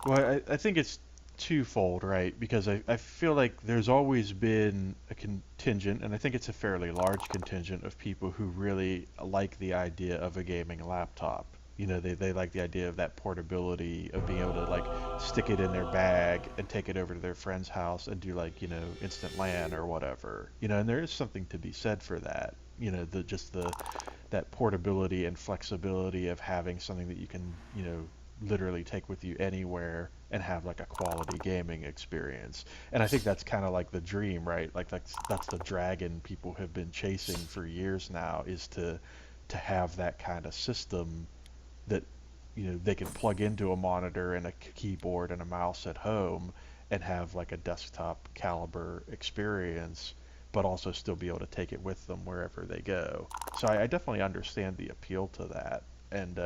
Well, I think it's twofold, right? Because I feel like there's always been a contingent, and I think it's a fairly large contingent of people who really like the idea of a gaming laptop. They like the idea of that portability of being able to like stick it in their bag and take it over to their friend's house and do like, instant LAN or whatever. And there is something to be said for that. The just the that portability and flexibility of having something that you can, literally take with you anywhere and have like a quality gaming experience. And I think that's kind of like the dream, right? Like that's the dragon people have been chasing for years now, is to have that kind of system that they can plug into a monitor and a keyboard and a mouse at home and have like a desktop caliber experience, but also still be able to take it with them wherever they go. So I definitely understand the appeal to that. And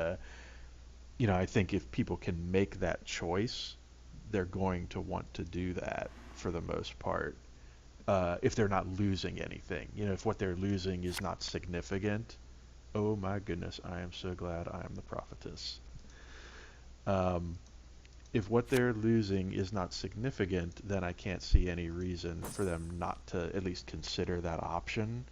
I think if people can make that choice, they're going to want to do that for the most part. If they're not losing anything, if what they're losing is not significant. Oh my goodness, I am so glad I am the prophetess. Um, if what they're losing is not significant, then I can't see any reason for them not to at least consider that option.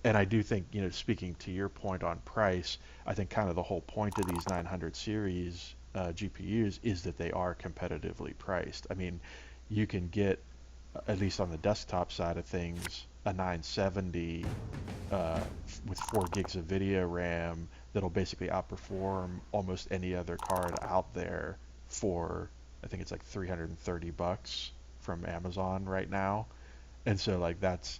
And I do think, speaking to your point on price, I think kind of the whole point of these 900 series GPUs is that they are competitively priced. I mean, you can get, at least on the desktop side of things, a 970 with 4 gigs of video RAM that'll basically outperform almost any other card out there for, I think it's like 330 bucks from Amazon right now. And so like that's,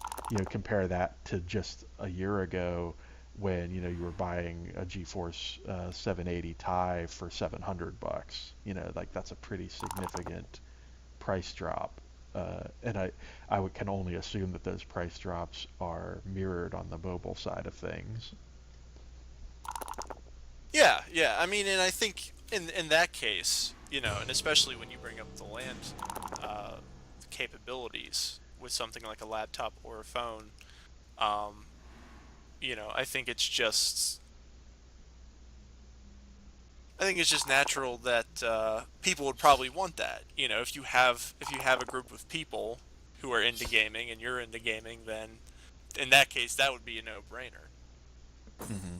compare that to just a year ago when, you were buying a GeForce 780 Ti for 700 bucks. Like that's a pretty significant price drop. Can only assume that those price drops are mirrored on the mobile side of things. Yeah, yeah. I mean, and I think in that case, and especially when you bring up the land uh, capabilities with something like a laptop or a phone, um, I think it's just natural that people would probably want that. If you have a group of people who are into gaming and you're into gaming, then in that case that would be a no-brainer. hmm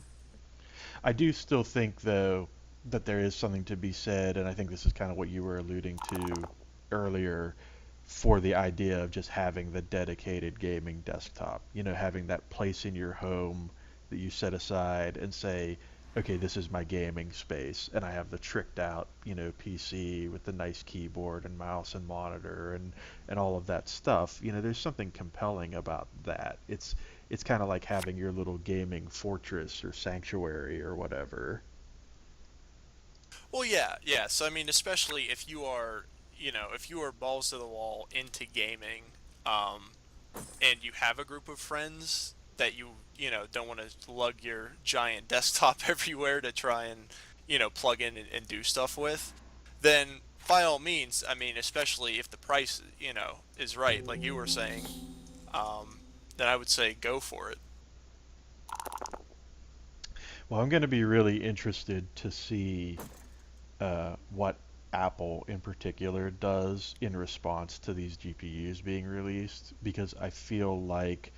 I do still think, though, that there is something to be said, and I think this is kind of what you were alluding to earlier, for the idea of just having the dedicated gaming desktop. Having that place in your home that you set aside and say, okay, this is my gaming space, and I have the tricked out, PC with the nice keyboard and mouse and monitor and all of that stuff. There's something compelling about that. It's kind of like having your little gaming fortress or sanctuary or whatever. Well, yeah, yeah. So I mean, especially if you are balls to the wall into gaming, um, and you have a group of friends that don't want to lug your giant desktop everywhere to try and plug in and do stuff with, then by all means, I mean, especially if the price is right, like you were saying, um, then I would say go for it. Well, I'm going to be really interested to see what Apple in particular does in response to these GPUs being released, because I feel like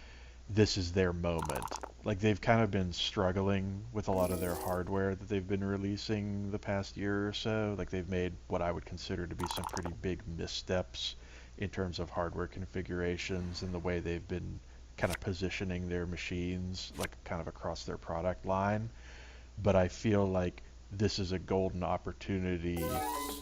this is their moment. Like they've kind of been struggling with a lot of their hardware that they've been releasing the past year or so. Like they've made what I would consider to be some pretty big missteps in terms of hardware configurations and the way they've been kind of positioning their machines like kind of across their product line. But I feel like this is a golden opportunity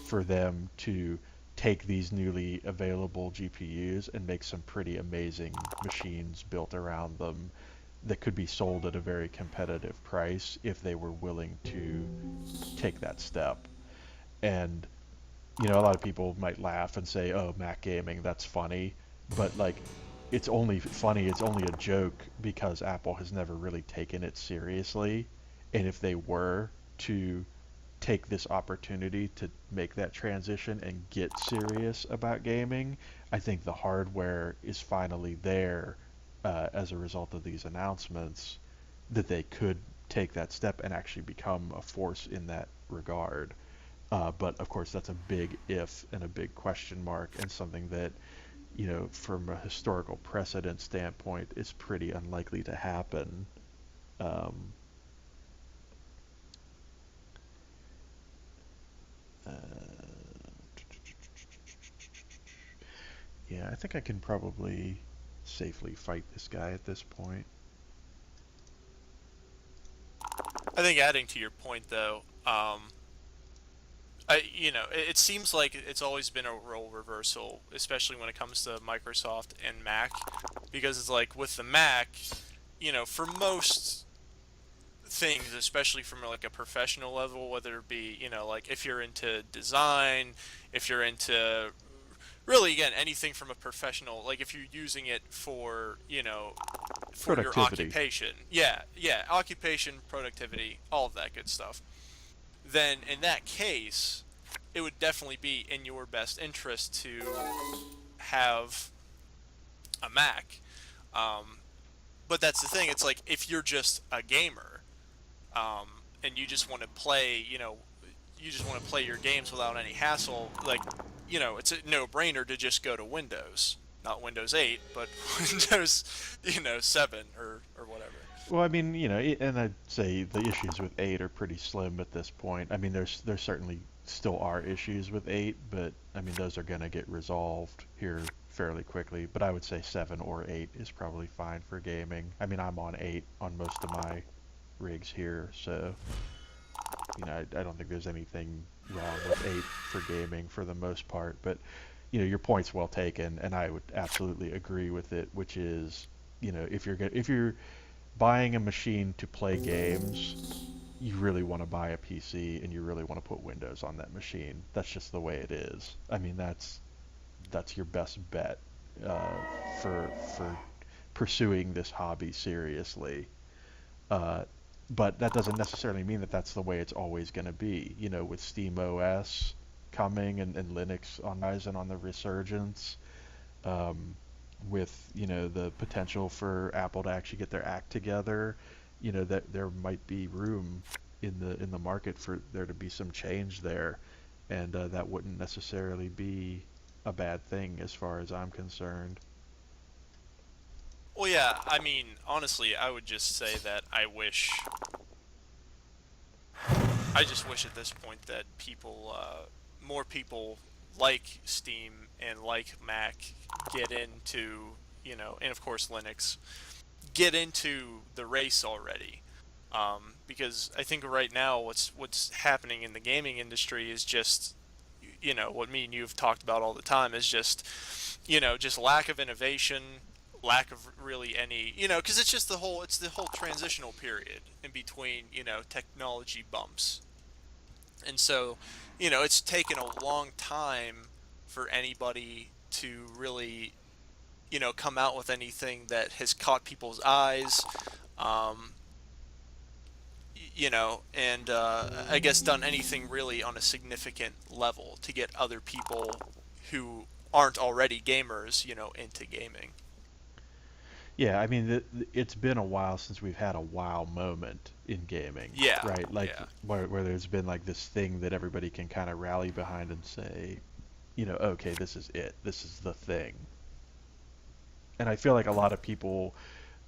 for them to take these newly available GPUs and make some pretty amazing machines built around them that could be sold at a very competitive price if they were willing to take that step. And a lot of people might laugh and say, "Oh, Mac gaming, that's funny," but like it's only funny, it's only a joke because Apple has never really taken it seriously. And if they were to take this opportunity to make that transition and get serious about gaming, I think the hardware is finally there as a result of these announcements that they could take that step and actually become a force in that regard. But of course, that's a big if and a big question mark, and something that, from a historical precedent standpoint, is pretty unlikely to happen. Um, uh, yeah, I think I can probably safely fight this guy at this point. I think adding to your point though, it seems like it's always been a role reversal, especially when it comes to Microsoft and Mac, because it's like with the Mac, for most things, especially from like a professional level, whether it be, like if you're into design, if you're into really again anything from a professional, like if you're using it for, for your Productivity. occupation, yeah, occupation, productivity, all of that good stuff, then in that case, it would definitely be in your best interest to have a Mac. Um, but that's the thing. It's like if you're just a gamer, and you just want to play, you just want to play your games without any hassle. Like, it's a no-brainer to just go to Windows, not Windows 8, but Windows, 7 or whatever. Well, I mean, and I'd say the issues with 8 are pretty slim at this point. I mean, there certainly still are issues with 8, but I mean, those are going to get resolved here fairly quickly. But I would say 7 or 8 is probably fine for gaming. I mean, I'm on 8 on most of my rigs here, so I don't think there's anything wrong with 8 for gaming for the most part. But your point's well taken, and I would absolutely agree with it, which is, if you're buying a machine to play games, you really want to buy a PC and you really want to put Windows on that machine. That's just the way it is. I mean, that's your best bet uh, for pursuing this hobby seriously. Uh, but that doesn't necessarily mean that that's the way it's always going to be. With Steam OS coming and Linux on rise and on the resurgence, um, with the potential for Apple to actually get their act together, that there might be room in the market for there to be some change there, and that wouldn't necessarily be a bad thing as far as I'm concerned. Well, yeah, I mean, honestly, I would just say that I just wish at this point that more people like Steam and like Mac get into, and of course Linux, get into the race already. Because I think right now what's happening in the gaming industry is just, what me and you have talked about all the time is just, just lack of innovation, lack of really any, because it's the whole transitional period in between, technology bumps. And so, it's taken a long time for anybody to really, come out with anything that has caught people's eyes, um, and I guess done anything really on a significant level to get other people who aren't already gamers, into gaming. Yeah, I mean, it's been a while since we've had a wow moment in gaming, Yeah, right? Like yeah. where there's been like this thing that everybody can kind of rally behind and say, okay, this is it. This is the thing. And I feel like a lot of people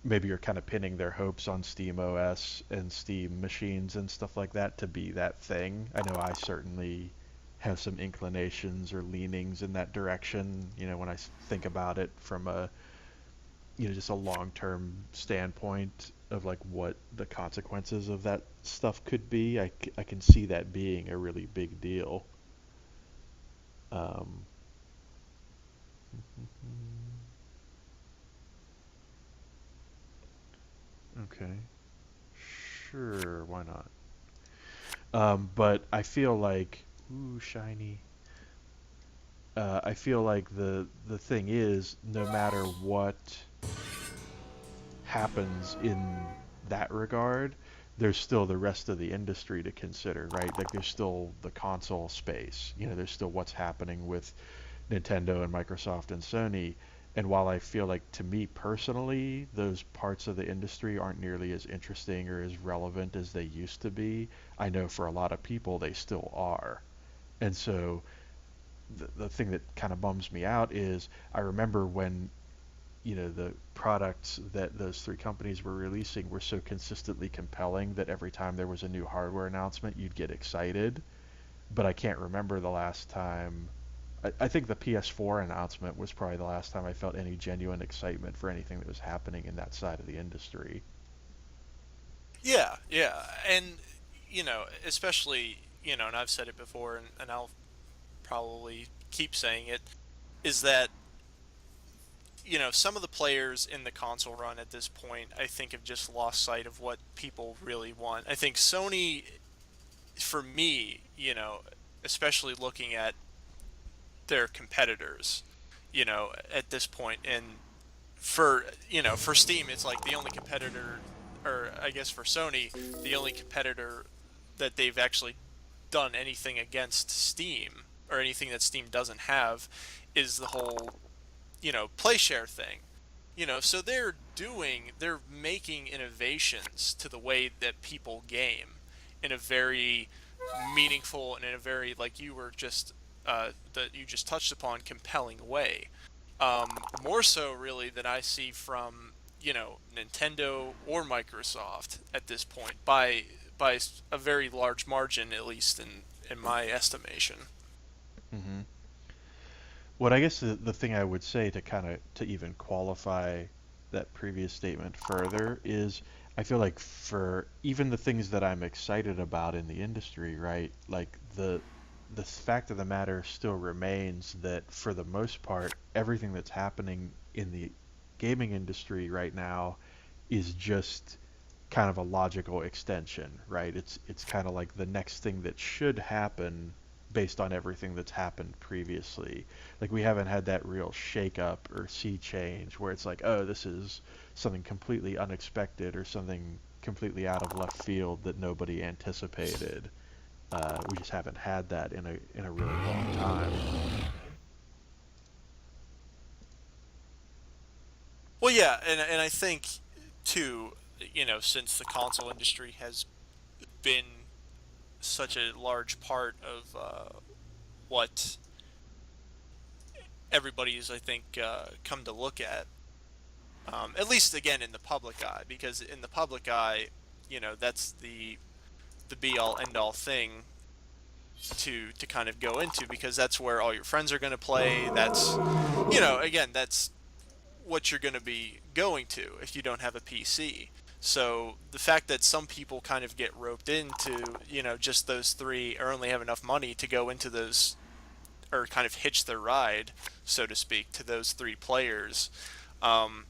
maybe are kind of pinning their hopes on Steam OS and Steam machines and stuff like that to be that thing. I know I certainly have some inclinations or leanings in that direction, when I think about it from a, just a long-term standpoint of like what the consequences of that stuff could be. I can see that being a really big deal. Um, okay, sure, why not? But I feel like, ooh, shiny. I feel like the thing is, no matter what happens in that regard, there's still the rest of the industry to consider, right? Like there's still the console space. There's still what's happening with Nintendo and Microsoft and Sony. And while I feel like to me personally, those parts of the industry aren't nearly as interesting or as relevant as they used to be, I know for a lot of people they still are. And so the thing that kind of bums me out is I remember when the products that those three companies were releasing were so consistently compelling that every time there was a new hardware announcement you'd get excited, but I can't remember the last time. I think the PS4 announcement was probably the last time I felt any genuine excitement for anything that was happening in that side of the industry. Yeah, yeah, and especially and I've said it before, and I'll probably keep saying it, is that some of the players in the console run at this point, I think, have just lost sight of what people really want. I think Sony, for me, especially looking at their competitors, at this point, and for Steam, it's like the only competitor, or I guess for Sony, the only competitor that they've actually done anything against Steam, or anything that Steam doesn't have, is the whole play share thing. So they're making innovations to the way that people game in a very meaningful and in a very, like you were just that you just touched upon, compelling way. More so really than I see from Nintendo or Microsoft at this point, by a very large margin, at least in my estimation. Hmm. What I guess the thing I would say to kind of to even qualify that previous statement further is I feel like for even the things that I'm excited about in the industry, right? Like the fact of the matter still remains that for the most part, everything that's happening in the gaming industry right now is just kind of a logical extension, right? It's kind of like the next thing that should happen based on everything that's happened previously. Like we haven't had that real shake up or sea change where it's like, oh, this is something completely unexpected or something completely out of left field that nobody anticipated. We just haven't had that in a really long time. Well, yeah, and I think too, since the console industry has been such a large part of what everybody's, I think, come to look at least again in the public eye, because in the public eye, that's the be all end all thing to kind of go into, because that's where all your friends are going to play. That's again, that's what you're going to be going to if you don't have a PC. So the fact that some people kind of get roped into, just those three, or only have enough money to go into those, or kind of hitch their ride, so to speak, to those three players, um,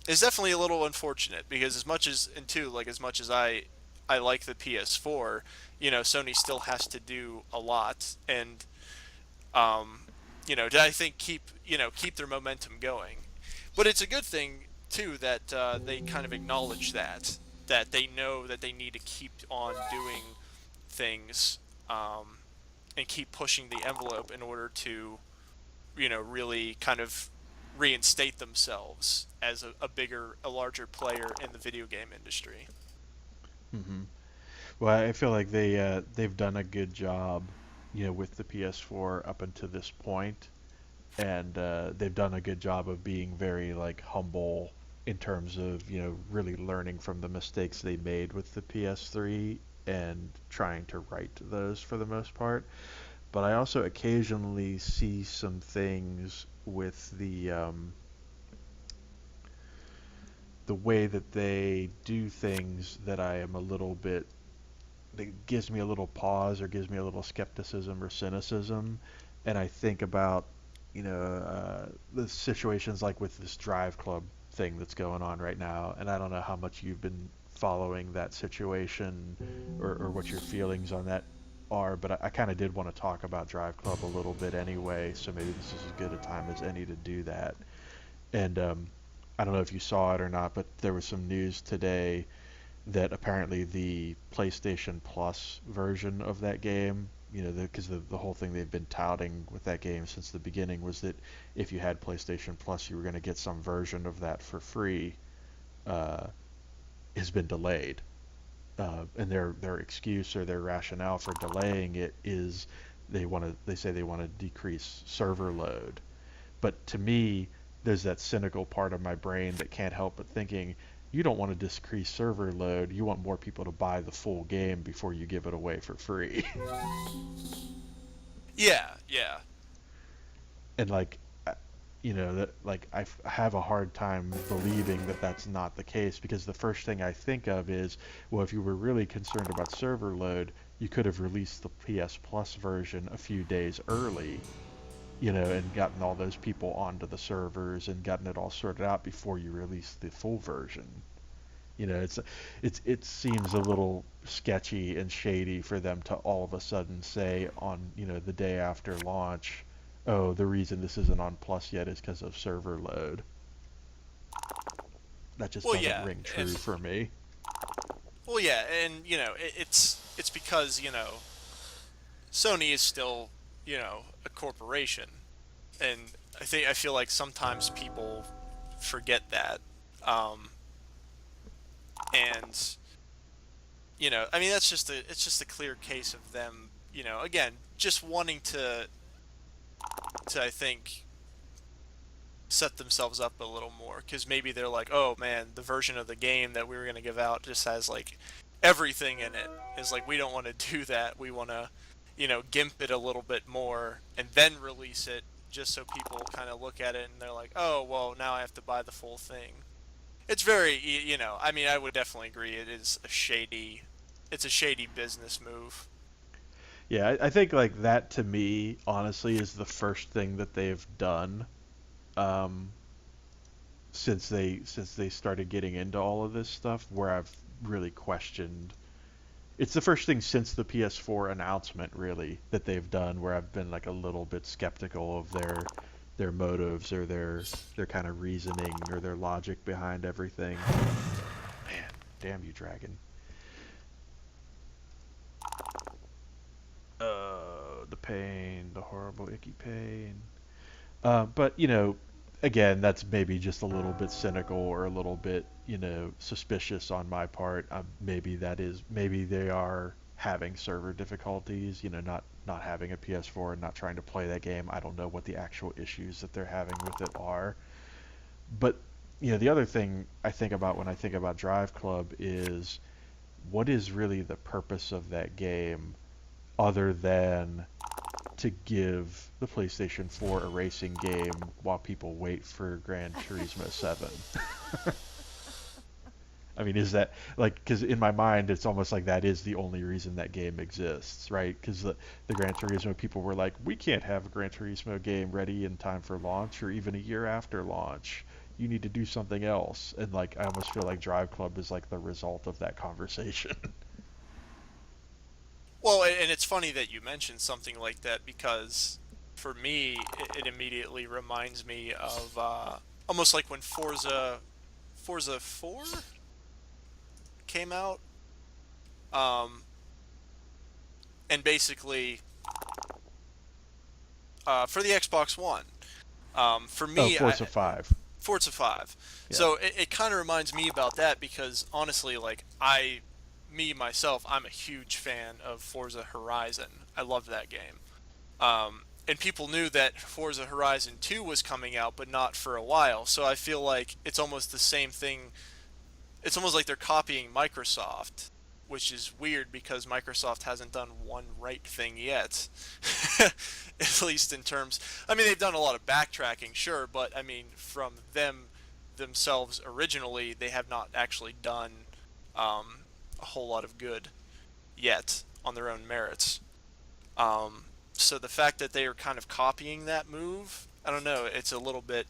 is definitely a little unfortunate, because as much as, and two, like as much as I like the PS4, Sony still has to do a lot, and I think keep their momentum going. But it's a good thing too that they kind of acknowledge that they know that they need to keep on doing things, um, and keep pushing the envelope in order to really kind of reinstate themselves as a larger player in the video game industry. Hmm. Well, I feel like they've done a good job, with the PS4 up until this point, and they've done a good job of being very like humble in terms of really learning from the mistakes they made with the PS3 and trying to right those for the most part. But I also occasionally see some things with the way that they do things that I am a little bit that gives me a little pause or gives me a little skepticism or cynicism. And I think about, the situations like with this drive club thing that's going on right now. And I don't know how much you've been following that situation or what your feelings on that are, but I kind of did want to talk about drive club a little bit anyway. So maybe this is as good a time as any to do that. And I don't know if you saw it or not, but there was some news today that apparently the PlayStation Plus version of that game, because the whole thing they've been touting with that game since the beginning was that if you had PlayStation Plus, you were going to get some version of that for free, uh, has been delayed. And their excuse or their rationale for delaying it is they say they want to decrease server load. But to me, there's that cynical part of my brain that can't help but thinking, you don't want to decrease server load. You want more people to buy the full game before you give it away for free. Yeah, yeah. And like, that like have a hard time believing that that's not the case, because the first thing I think of is, well, if you were really concerned about server load, you could have released the PS Plus version a few days early, and gotten all those people onto the servers and gotten it all sorted out before you released the full version. It seems a little sketchy and shady for them to all of a sudden say on, the day after launch, oh, the reason this isn't on Plus yet is because of server load. That just Well, doesn't yeah, ring true and for me. well, yeah, and it's because Sony is still a corporation, and I feel like sometimes people forget that, um, and I mean it's just a clear case of them, again, just wanting to I think set themselves up a little more, because maybe they're like, oh man, the version of the game that we were going to give out just has like everything in it. Is like, we don't want to do that. We want to gimp it a little bit more and then release it, just so people kind of look at it and they're like, oh well, now I have to buy the full thing. It's very, I mean, I would definitely agree, it's a shady business move. Yeah, I think like that to me, honestly, is the first thing that they've done, um, since they started getting into all of this stuff, where I've really questioned. It's the first thing since the PS4 announcement, really, that they've done where I've been like a little bit skeptical of their motives, or their kind of reasoning, or their logic behind everything. Man, damn you, dragon. The pain, the horrible icky pain. But again, that's maybe just a little bit cynical, or a little bit, suspicious on my part. Maybe they are having server difficulties. Not having a PS4 and not trying to play that game. I don't know what the actual issues that they're having with it are. But the other thing I think about when I think about Drive Club is, what is really the purpose of that game, other than to give the PlayStation 4 a racing game while people wait for Gran Turismo 7. I mean, is that like, because in my mind, it's almost like that is the only reason that game exists, right? Because the Gran Turismo people were like, we can't have a Gran Turismo game ready in time for launch, or even a year after launch. You need to do something else. And like, I almost feel like Drive Club is like the result of that conversation. Well, and it's funny that you mentioned something like that, because for me, it immediately reminds me of almost like when Forza 4 came out, um, and basically for the Xbox One. For Oh, me, Forza 5. Forza 5. Yeah. So it kind of reminds me about that, because honestly, like, me myself, I'm a huge fan of Forza Horizon. I love that game. And people knew that Forza Horizon 2 was coming out, but not for a while. So I feel like it's almost the same thing. It's almost like they're copying Microsoft, which is weird because Microsoft hasn't done one right thing yet. At least in terms, I mean, they've done a lot of backtracking, sure, but I mean, from them themselves originally, they have not actually done a whole lot of good yet on their own merits. Um, so the fact that they are kind of copying that move, I don't know, it's a little bit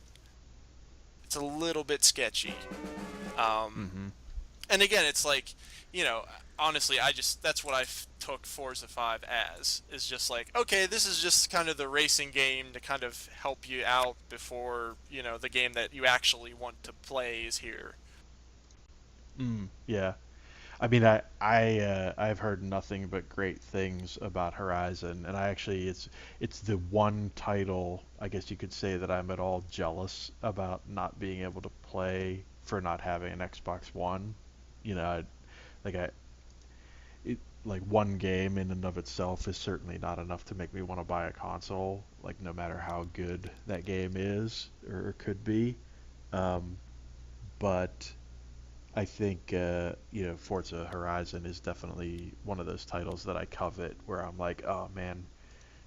sketchy. Um, Mm-hmm. and again, it's like, you know, honestly, that's what took Forza 5 as, is just like, okay, this is just kind of the racing game to kind of help you out before, the game that you actually want to play is here. Yeah. I mean, I've heard nothing but great things about Horizon, and it's the one title, I guess you could say, that I'm at all jealous about not being able to play for not having an Xbox One. You know, I, like I it like one game in and of itself is certainly not enough to make me want to buy a console, like no matter how good that game is or could be. Um, but I think Forza Horizon is definitely one of those titles that I covet, where I'm like, oh man,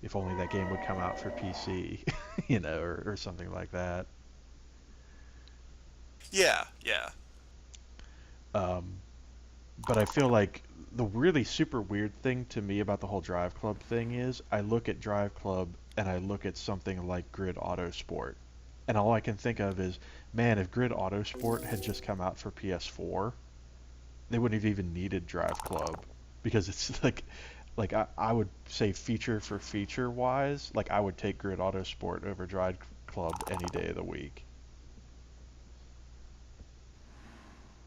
if only that game would come out for PC, you know, or something like that. Yeah, yeah. Um, but I feel like the really super weird thing to me about the whole Drive Club thing is I look at Drive Club and I look at something like Grid Autosport, and all I can think of is, man, if Grid Autosport had just come out for PS4, they wouldn't have even needed Drive Club because it's like I would say feature for feature wise, like I would take Grid Autosport over Drive Club any day of the week.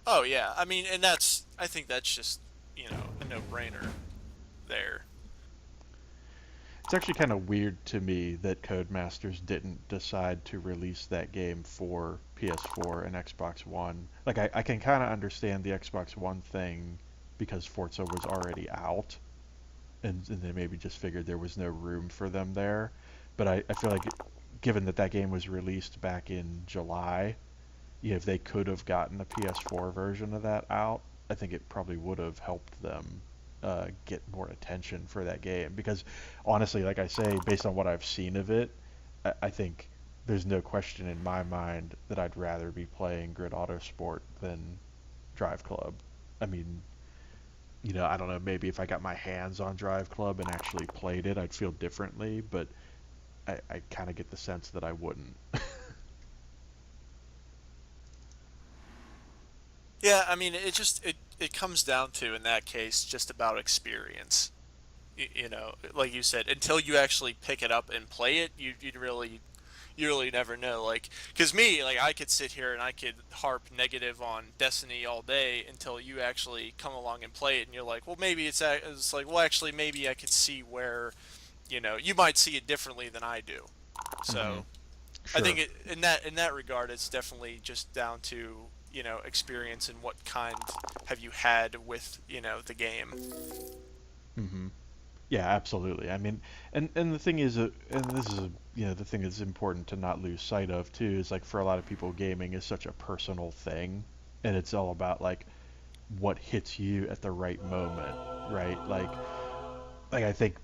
Oh yeah. I mean, and that's I think that's just a no-brainer there. It's actually kind of weird to me that Codemasters didn't decide to release that game for PS4 and Xbox One. Like, I can kind of understand the Xbox One thing because Forza was already out, and they maybe just figured there was no room for them there. But I feel like, given that that game was released back in July, if they could have gotten a PS4 version of that out, I think it probably would have helped them get more attention for that game. Because honestly, like I say, based on what I've seen of it, I think there's no question in my mind that I'd rather be playing Grid Autosport than Drive Club. I mean, I don't know, maybe if I got my hands on Drive Club and actually played it, I'd feel differently, but I kind of get the sense that I wouldn't. Yeah, I mean, it comes down to in that case just about experience. Like you said, until you actually pick it up and play it, you really never know. Like, cause me, like I could sit here and I could harp negative on Destiny all day until you actually come along and play it, and you're like, well, maybe it's like, well, actually, maybe I could see where, you might see it differently than I do. Hmm. So I think Sure. in that regard, it's definitely just down to experience and what kind have you had with the game. Hmm. Yeah, absolutely. I mean, and the thing is, and this is the thing that's important to not lose sight of too is like for a lot of people, gaming is such a personal thing, and it's all about like what hits you at the right moment, right? Like I think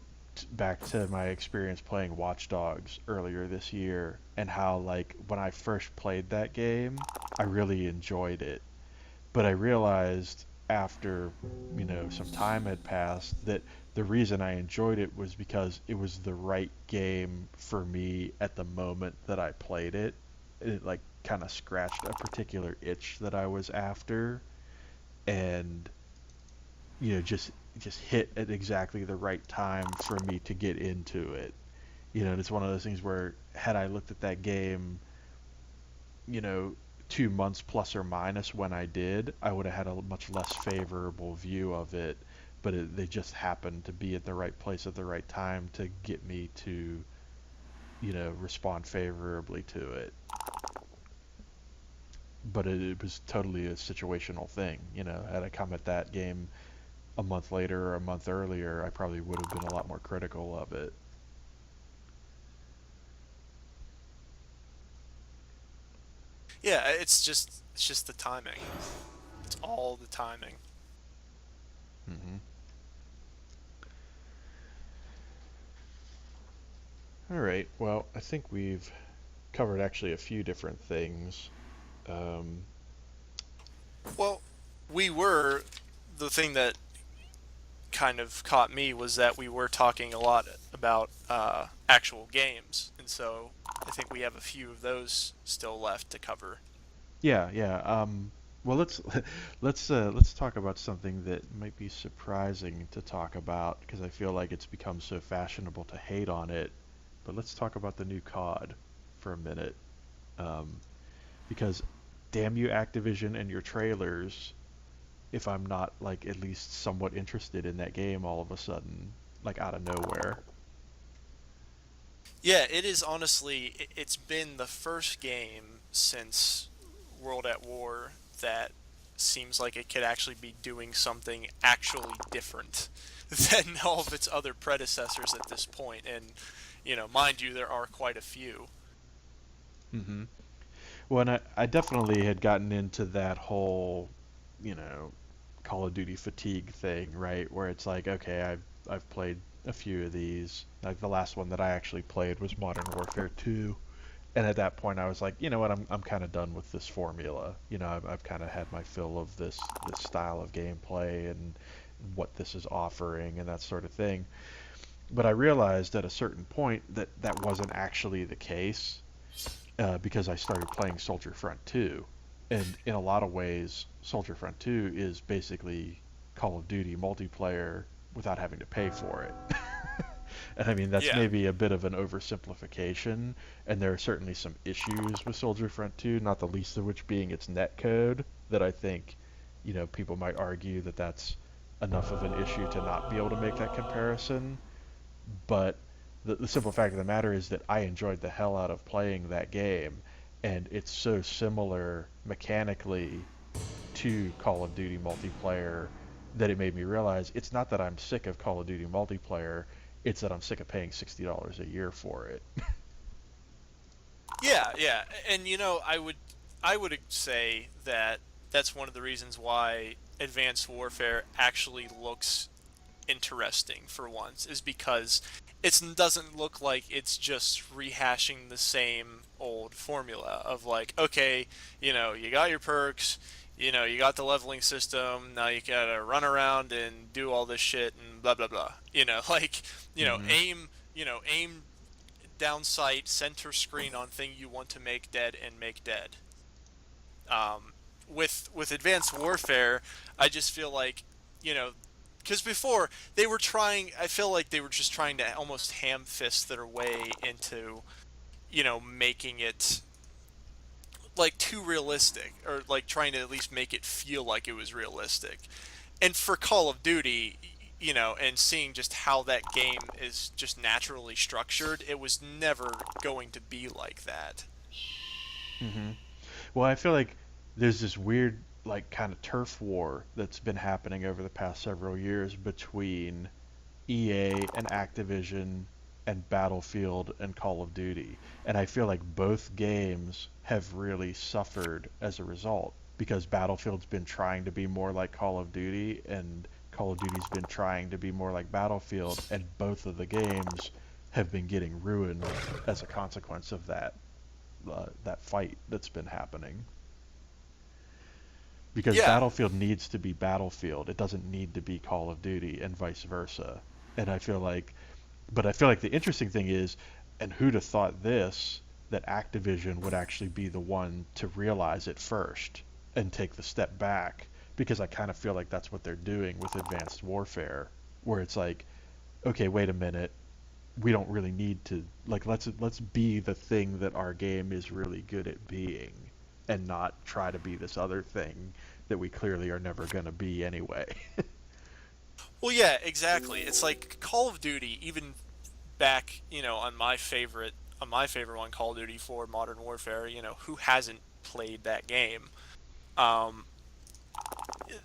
back to my experience playing Watch Dogs earlier this year, and how like when I first played that game, I really enjoyed it, but I realized after, some time had passed that the reason I enjoyed it was because it was the right game for me at the moment that I played it. It like kind of scratched a particular itch that I was after, and just hit at exactly the right time for me to get into it. And it's one of those things where had I looked at that game, you know, 2 months plus or minus when I did, I would have had a much less favorable view of it. But they just happened to be at the right place at the right time to get me to, respond favorably to it. But it was totally a situational thing. Had I come at that game a month later or a month earlier, I probably would have been a lot more critical of it. Yeah, it's just the timing. It's all the timing. Hmm. All right. Well, I think we've covered actually a few different things. Um, Well, we were the thing that kind of caught me was that we were talking a lot about actual games, and so I think we have a few of those still left to cover. Yeah, yeah. Well, let's talk about something that might be surprising to talk about because I feel like it's become so fashionable to hate on it. But let's talk about the new COD for a minute, um, because damn you, Activision and your trailers. If I'm not like at least somewhat interested in that game all of a sudden, like out of nowhere. Yeah, it is honestly, it's been the first game since World at War that seems like it could actually be doing something actually different than all of its other predecessors at this point. And, mind you, there are quite a few. Hmm. Well, and I definitely had gotten into that whole, you know, Call of Duty fatigue thing, right? Where it's like, okay, I've played a few of these. Like the last one that I actually played was Modern Warfare 2, and at that point I was like, you know what, I'm kind of done with this formula. You know, I've kind of had my fill of this style of gameplay and what this is offering and that sort of thing. But I realized at a certain point that that wasn't actually the case, because I started playing Soldier Front 2. And in a lot of ways, Soldier Front 2 is basically Call of Duty multiplayer without having to pay for it. And I mean, that's Yeah. maybe a bit of an oversimplification, and there are certainly some issues with Soldier Front 2, not the least of which being its netcode, that I think, people might argue that that's enough of an issue to not be able to make that comparison. But the simple fact of the matter is that I enjoyed the hell out of playing that game, and it's so similar mechanically to Call of Duty multiplayer that it made me realize it's not that I'm sick of Call of Duty multiplayer, it's that I'm sick of paying $60 a year for it. Yeah, yeah. And I would say that that's one of the reasons why Advanced Warfare actually looks interesting for once, is because it doesn't look like it's just rehashing the same old formula of like, okay, you got your perks, you got the leveling system, now you gotta run around and do all this shit and blah blah blah. Like, Hmm. aim down sight, center screen on thing you want to make dead and make dead. Um, with Advanced Warfare, I just feel like, you know, because before they were trying, I feel like they were just trying to almost ham fist their way into, making it like too realistic, or like trying to at least make it feel like it was realistic. And for Call of Duty, and seeing just how that game is just naturally structured, it was never going to be like that. Hmm. Well, I feel like there's this weird, like, kind of turf war that's been happening over the past several years between EA and Activision and Battlefield and Call of Duty. And I feel like both games have really suffered as a result because Battlefield's been trying to be more like Call of Duty and Call of Duty's been trying to be more like Battlefield, and both of the games have been getting ruined as a consequence of that fight that's been happening. Because Yeah, Battlefield needs to be Battlefield. It doesn't need to be Call of Duty and vice versa. And I feel like the interesting thing is, and who'd have thought this, that Activision would actually be the one to realize it first and take the step back, because I kind of feel like that's what they're doing with Advanced Warfare, where it's like, okay, wait a minute, we don't really need to, like, let's be the thing that our game is really good at being and not try to be this other thing that we clearly are never going to be anyway. well, yeah, exactly. It's like Call of Duty, even back, on my favorite one, Call of Duty 4 Modern Warfare. Who hasn't played that game? Um,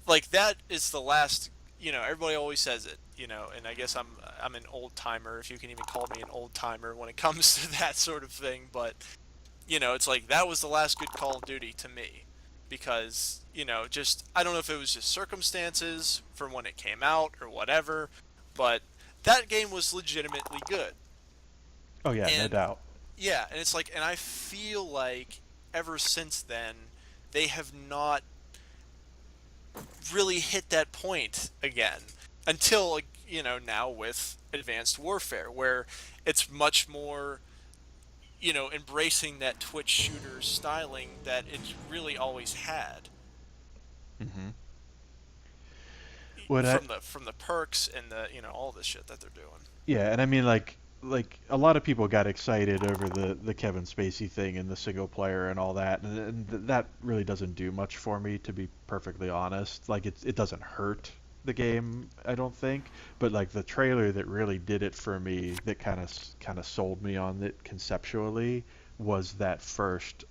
like that is the last. Everybody always says it. And I guess I'm an old timer, if you can even call me an old timer when it comes to that sort of thing. But it's like that was the last good Call of Duty to me, because just I don't know if it was just circumstances from when it came out or whatever, but that game was legitimately good. Oh yeah, no And doubt. yeah, and it's like, and I feel like ever since then they have not really hit that point again, until, like, now with Advanced Warfare, where it's much more, embracing that Twitch shooter styling that it's really always had, Hmm. What I from the perks and the, all this shit that they're doing. Yeah, and I mean, like a lot of people got excited over the Kevin Spacey thing and the single player and all that, and that really doesn't do much for me, to be perfectly honest. Like it doesn't hurt the game, I don't think, but like the trailer that really did it for me, that kind of sold me on it conceptually, was that first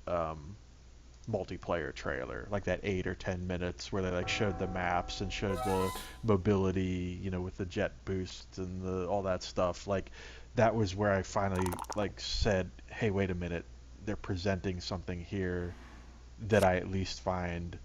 multiplayer trailer, like that 8 or 10 minutes where they like showed the maps and showed the mobility, with the jet boost and the all that stuff. Like that was where I finally like said, "Hey, wait a minute, they're presenting something here that I at least find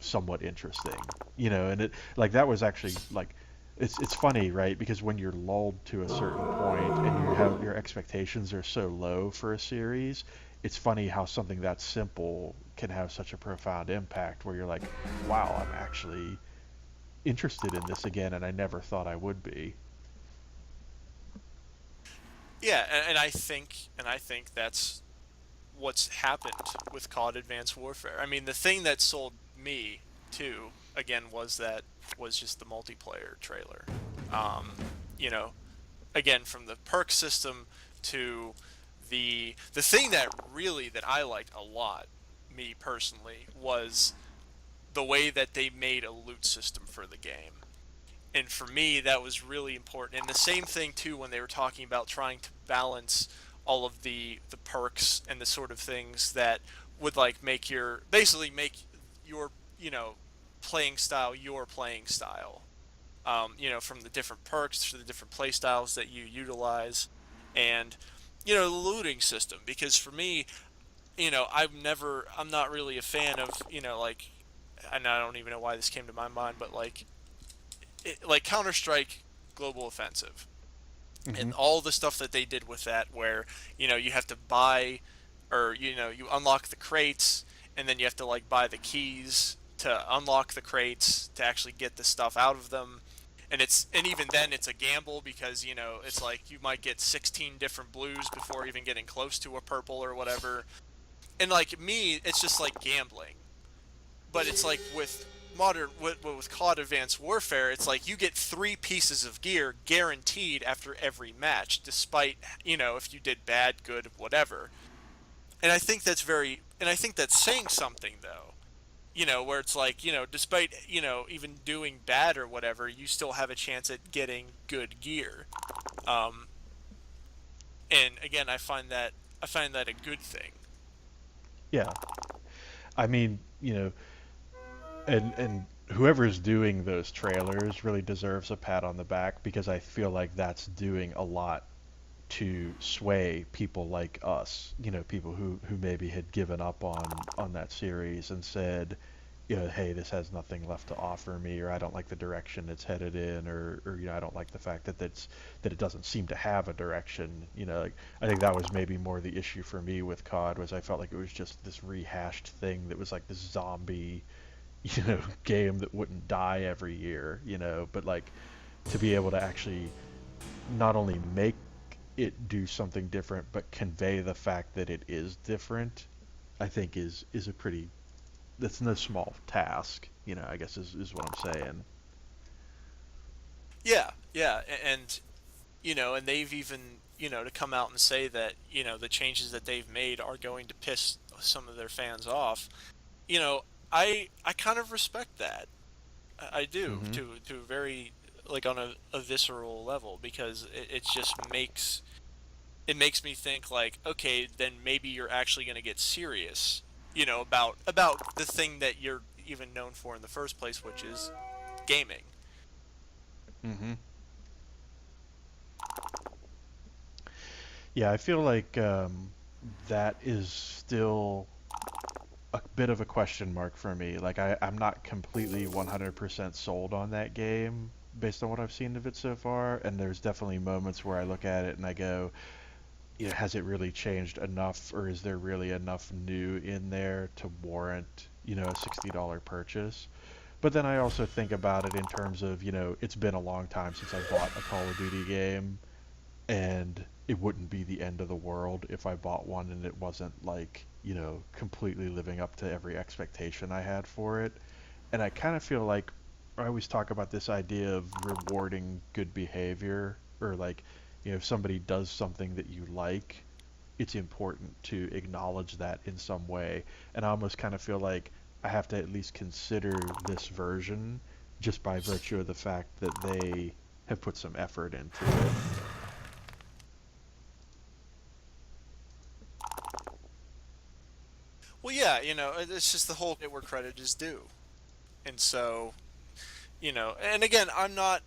somewhat interesting." And it like that was actually like it's funny, right? Because when you're lulled to a certain point and you have your expectations are so low for a series, it's funny how something that simple can have such a profound impact where you're like, wow, I'm actually interested in this again and I never thought I would be. Yeah, and I think that's what's happened with COD Advanced Warfare. I mean, the thing that sold me too, again, was just the multiplayer trailer. Um, you know, again, from the perk system to the thing that I liked a lot, me personally, was the way that they made a loot system for the game. And for me, that was really important. And the same thing too when they were talking about trying to balance all of the perks and the sort of things that would like make your basically make your playing style your playing style. From the different perks to the different play styles that you utilize, and the looting system. Because for me, I'm not really a fan of like, and I don't even know why this came to my mind, but like Counter Strike Global Offensive Hmm. and all the stuff that they did with that, where you have to buy, or you unlock the crates, and then you have to like buy the keys to unlock the crates to actually get the stuff out of them. And even then it's a gamble, because it's like you might get 16 different blues before even getting close to a purple or whatever. And like me, it's just like gambling. But it's like with COD Advanced Warfare, it's like you get 3 pieces of gear guaranteed after every match, despite if you did bad, good, whatever. And I think that's saying something, though. Where it's like, despite even doing bad or whatever, you still have a chance at getting good gear. Um, and again, I find that a good thing. Yeah. I mean, and whoever's doing those trailers really deserves a pat on the back because I feel like that's doing a lot to sway people like us, people who maybe had given up on that series and said, hey, this has nothing left to offer me, or I don't like the direction it's headed in, or I don't like the fact that it doesn't seem to have a direction. Like, I think that was maybe more the issue for me with COD was I felt like it was just this rehashed thing that was like this zombie, game that wouldn't die every year, but like to be able to actually not only make it do something different, but convey the fact that it is different, I think is a pretty that's no small task. I guess is what I'm saying. Yeah, yeah, and they've even to come out and say that the changes that they've made are going to piss some of their fans off. You know, I kind of respect that. I do, Hmm. to a very, like, on a visceral level, because it just makes me think, like, okay, then maybe you're actually going to get serious, about the thing that you're even known for in the first place, which is gaming. Hmm. Yeah, I feel like that is still a bit of a question mark for me. Like I'm not completely 100% sold on that game based on what I've seen of it so far, and there's definitely moments where I look at it and I go, has it really changed enough, or is there really enough new in there to warrant, a $60 purchase? But then I also think about it in terms of, it's been a long time since I bought a Call of Duty game, and it wouldn't be the end of the world if I bought one and it wasn't like, completely living up to every expectation I had for it. And I kind of feel like I always talk about this idea of rewarding good behavior, or like, if somebody does something that you like, it's important to acknowledge that in some way. And I almost kind of feel like I have to at least consider this version just by virtue of the fact that they have put some effort into it. Well, yeah, it's just the whole bit where credit is due. And so, and again, I'm not,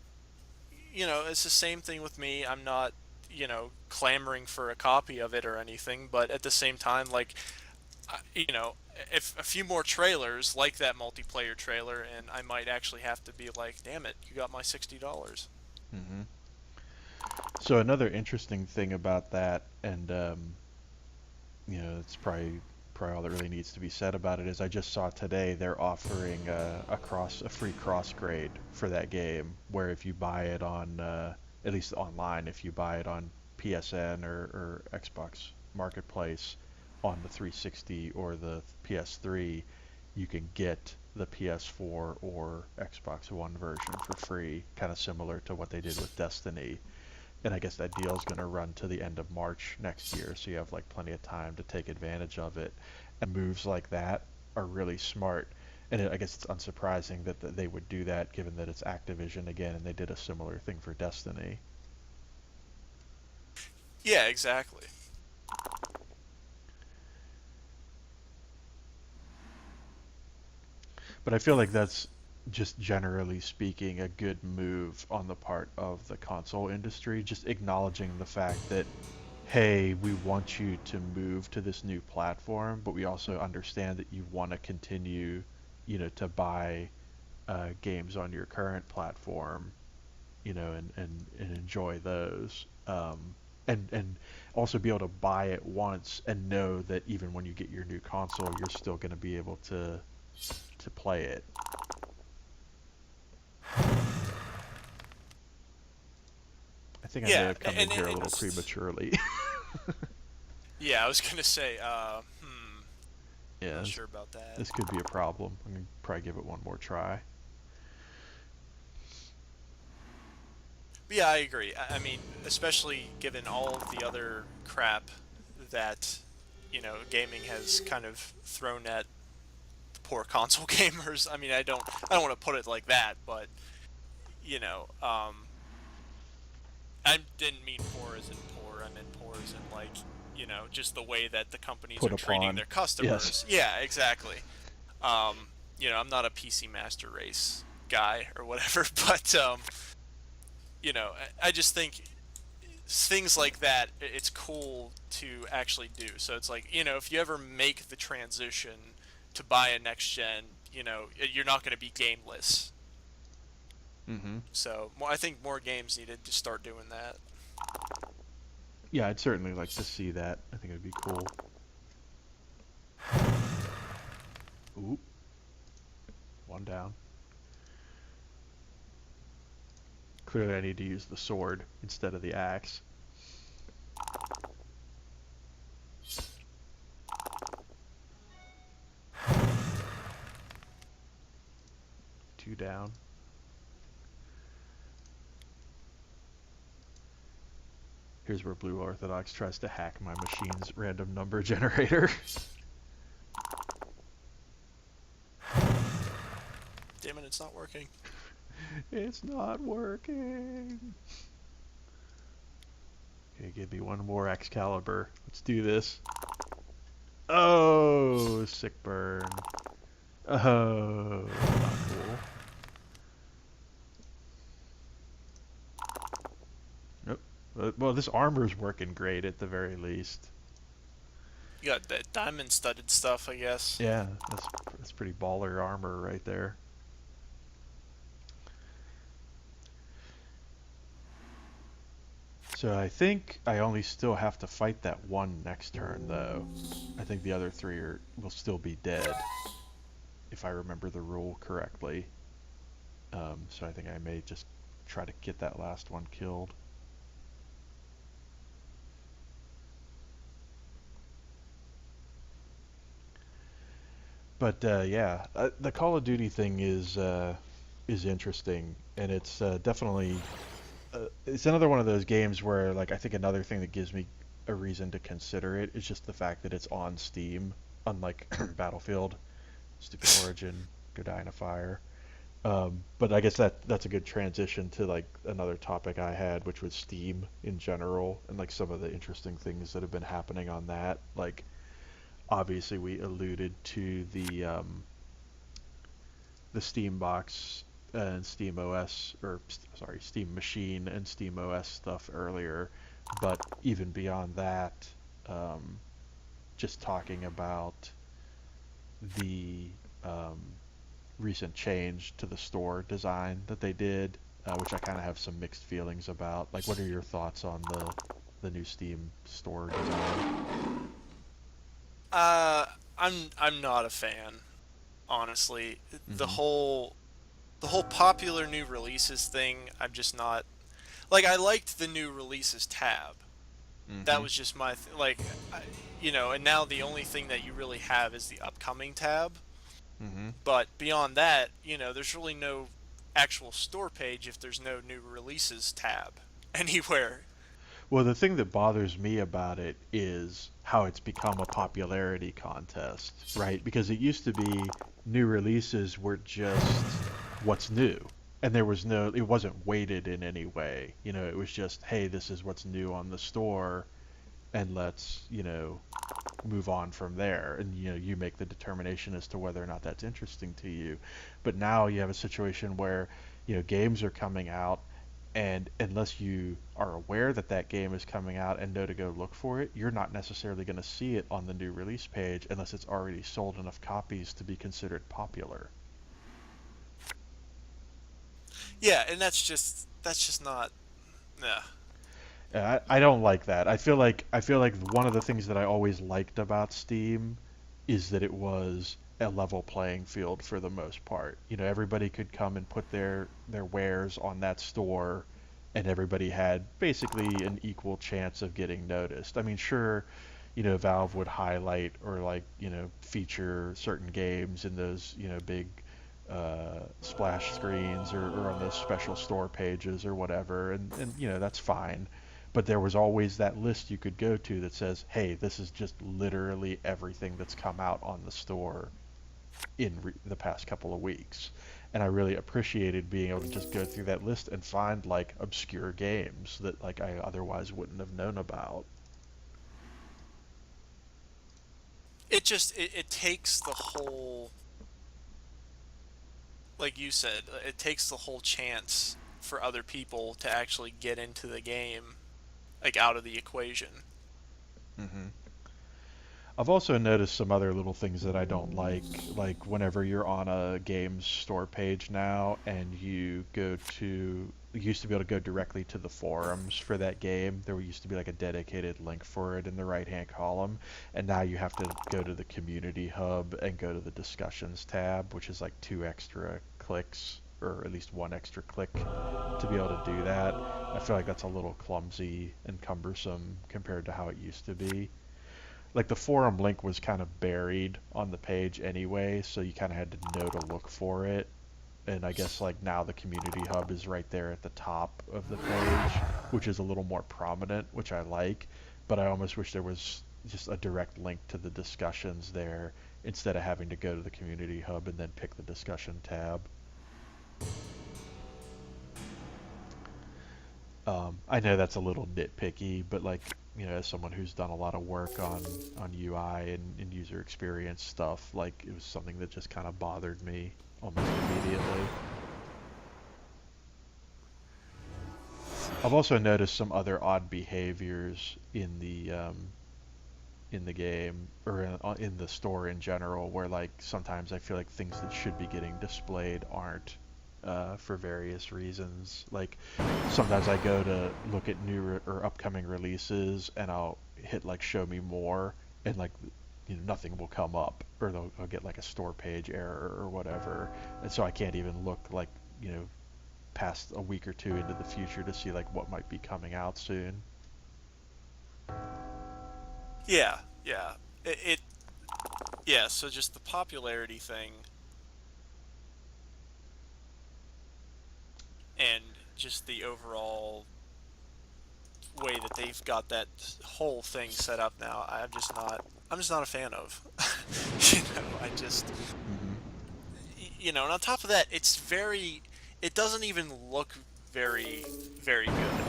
it's the same thing with me. I'm not, clamoring for a copy of it or anything, but at the same time, like, you know, if a few more trailers like that multiplayer trailer, and I might actually have to be like, damn it, you got my $60. Hmm. So another interesting thing about that, and it's probably all that really needs to be said about it, is I just saw today they're offering a free cross grade for that game, where if you buy it on at least online, if you buy it on PSN or Xbox Marketplace on the 360 or the PS3, you can get the PS4 or Xbox One version for free, kind of similar to what they did with Destiny. And I guess that deal is going to run to the end of March next year, so you have like plenty of time to take advantage of it. And moves like that are really smart. And I guess it's unsurprising that they would do that, given that it's Activision again, and they did a similar thing for Destiny. Yeah, exactly. But I feel like that's, just generally speaking, a good move on the part of the console industry, just acknowledging the fact that, hey, we want you to move to this new platform, but we also understand that you want to continue, to buy games on your current platform, and enjoy those. And also be able to buy it once and know that even when you get your new console, you're still going to be able to play it. I think I may Yeah, have come in and here a little it's prematurely. yeah. I was gonna say, Yeah, not sure about that. this could be a problem. I'm gonna probably give it one more try. But yeah, I agree. I mean, especially given all of the other crap that gaming has kind of thrown at the poor console gamers. I mean, I don't want to put it like that, but you know, I didn't mean poor as in poor. I meant poor as in like just the way that the companies Put are treating upon. their Yes. customers. Yeah, exactly. I'm not a PC Master Race guy or whatever, but I just think things like that, it's cool to actually do. So it's like, if you ever make the transition to buy a next gen, you're not going to be gameless. Hmm. So I think more games needed to start doing that. Yeah, I'd certainly like to see that. I think it'd be cool. Ooh, one down. Clearly, I need to use the sword instead of the axe. Two down. Here's where Blue Orthodox tries to hack my machine's random number generator. Damn it, it's not working. It's not working. Okay, give me one more Excalibur. Let's do this. Oh, sick burn. Oh, not cool. Nope. Well, this armor's working great at the very least. You got that diamond studded stuff, I guess. Yeah, that's pretty baller armor right there. So I think I only still have to fight that one next turn, though. I think the other three will still be dead, if I remember the rule correctly. So I think I may just try to get that last one killed. But yeah, the Call of Duty thing is interesting, and it's definitely it's another one of those games where, like, I think another thing that gives me a reason to consider it is just the fact that it's on Steam, unlike Battlefield, Stupid Origin, Go Die in a Fire. But I guess that's a good transition to like another topic I had, which was Steam in general, and like some of the interesting things that have been happening on that. Like, obviously we alluded to the Steam box and Steam OS, or sorry, Steam Machine and Steam OS stuff earlier, but even beyond that, um, just talking about the um, recent change to the store design that they did, which I kind of have some mixed feelings about. Like, what are your thoughts on the new Steam store design? Uh, I'm not a fan, honestly. The Mm-hmm. whole the whole popular new releases thing, I'm just not like. I liked the new releases tab. That Mm-hmm. was just my and now the only thing that you really have is the upcoming tab. Mm-hmm. But beyond that, there's really no actual store page if there's no new releases tab anywhere. Well, the thing that bothers me about it is how it's become a popularity contest, right? Because it used to be new releases were just what's new. And it wasn't weighted in any way. It was just, hey, this is what's new on the store, and let's, move on from there. And, you make the determination as to whether or not that's interesting to you. But now you have a situation where, games are coming out, and unless you are aware that that game is coming out and know to go look for it, you're not necessarily going to see it on the new release page unless it's already sold enough copies to be considered popular. Yeah, and that's just not. Nah. I don't like that. I feel like one of the things that I always liked about Steam is that it was a level playing field for the most part. Everybody could come and put their wares on that store, and everybody had basically an equal chance of getting noticed. I mean, sure, Valve would highlight or like, feature certain games in those, big splash screens, or on those special store pages or whatever, and that's fine. But there was always that list you could go to that says, hey, this is just literally everything that's come out on the store in the past couple of weeks. And I really appreciated being able to just go through that list and find like obscure games that like I otherwise wouldn't have known about. It takes the whole, like you said, it takes the whole chance for other people to actually get into the game, like, out of the equation. Hmm. I've also noticed some other little things that I don't like whenever you're on a games store page now and you used to be able to go directly to the forums for that game. There used to be like a dedicated link for it in the right-hand column, and now you have to go to the community hub and go to the discussions tab, which is like two extra clicks, or at least one extra click to be able to do that. I feel like that's a little clumsy and cumbersome compared to how it used to be. Like the forum link was kind of buried on the page anyway, so you kind of had to know to look for it. And I guess like now the community hub is right there at the top of the page, which is a little more prominent, which I like. But I almost wish there was just a direct link to the discussions there instead of having to go to the community hub and then pick the discussion tab. I know that's a little nitpicky, but like, as someone who's done a lot of work on UI and user experience stuff, like it was something that just kind of bothered me almost immediately. I've also noticed some other odd behaviors in the game, or in the store in general, where like sometimes I feel like things that should be getting displayed aren't, for various reasons. Like sometimes I go to look at or upcoming releases, and I'll hit like show me more, and like nothing will come up, or I'll get like a store page error or whatever, and so I can't even look like past a week or two into the future to see like what might be coming out soon. Yeah, yeah. Yeah, so just the popularity thing and just the overall way that they've got that whole thing set up now, I'm just not a fan of. I just Hmm. and on top of that, it doesn't even look very very good,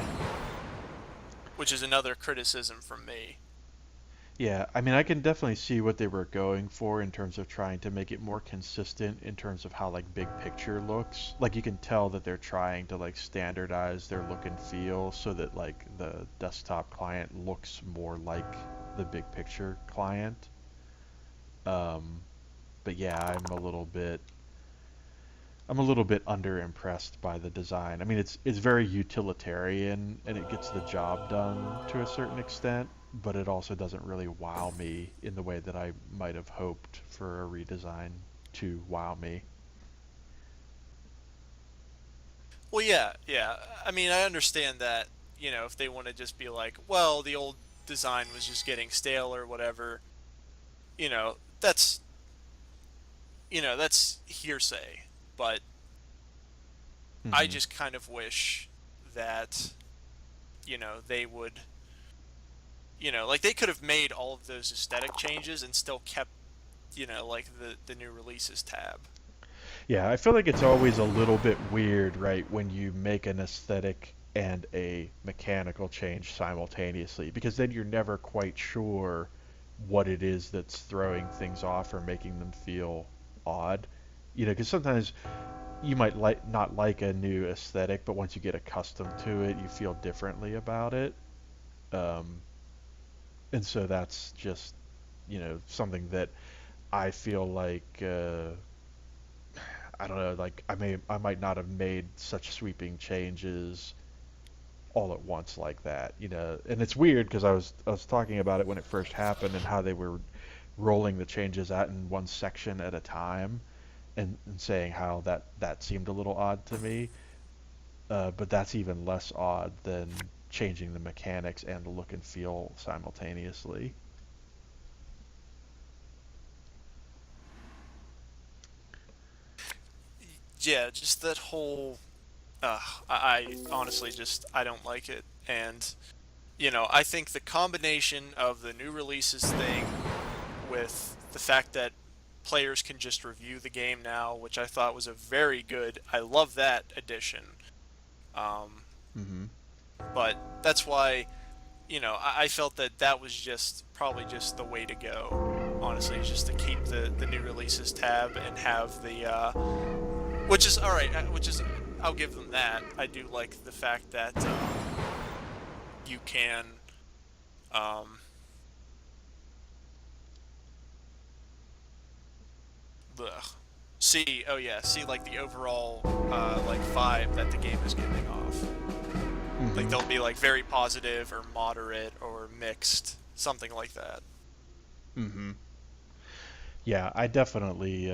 which is another criticism from me. Yeah, I mean, I can definitely see what they were going for in terms of trying to make it more consistent in terms of how like big picture looks. Like you can tell that they're trying to like standardize their look and feel so that like the desktop client looks more like the big picture client. Um, but yeah, I'm a little bit underimpressed by the design. I mean, it's very utilitarian and it gets the job done to a certain extent, but it also doesn't really wow me in the way that I might have hoped for a redesign to wow me. Well, yeah, yeah. I mean, I understand that, if they want to just be like, well, the old design was just getting stale or whatever, that's, that's hearsay. But I Hmm. just kind of wish that, they would, like they could have made all of those aesthetic changes and still kept, like the new releases tab. Yeah, I feel like it's always a little bit weird, right, when you make an aesthetic and a mechanical change simultaneously, because then you're never quite sure what it is that's throwing things off or making them feel odd. Because sometimes you might not like a new aesthetic, but once you get accustomed to it, you feel differently about it. Um, and so that's just, something that I feel like I don't know, like I might not have made such sweeping changes all at once like that. And it's weird because I was talking about it when it first happened and how they were rolling the changes out in one section at a time and saying how that seemed a little odd to me. But that's even less odd than changing the mechanics and the look and feel simultaneously. Yeah, just that whole. I honestly just I don't like it, and I think the combination of the new releases thing with the fact that players can just review the game now, which I thought was a very good. I love that addition. Um, Hmm. but that's why I felt that that was just probably just the way to go. Honestly, is just to keep the new releases tab and have the which is all right. Which is I'll give them that. I do like the fact that you can um, ugh, see. Oh yeah, see like the overall like vibe that the game is giving off. Like Hmm. they'll be like very positive or moderate or mixed, something like that. Hmm. Yeah, I definitely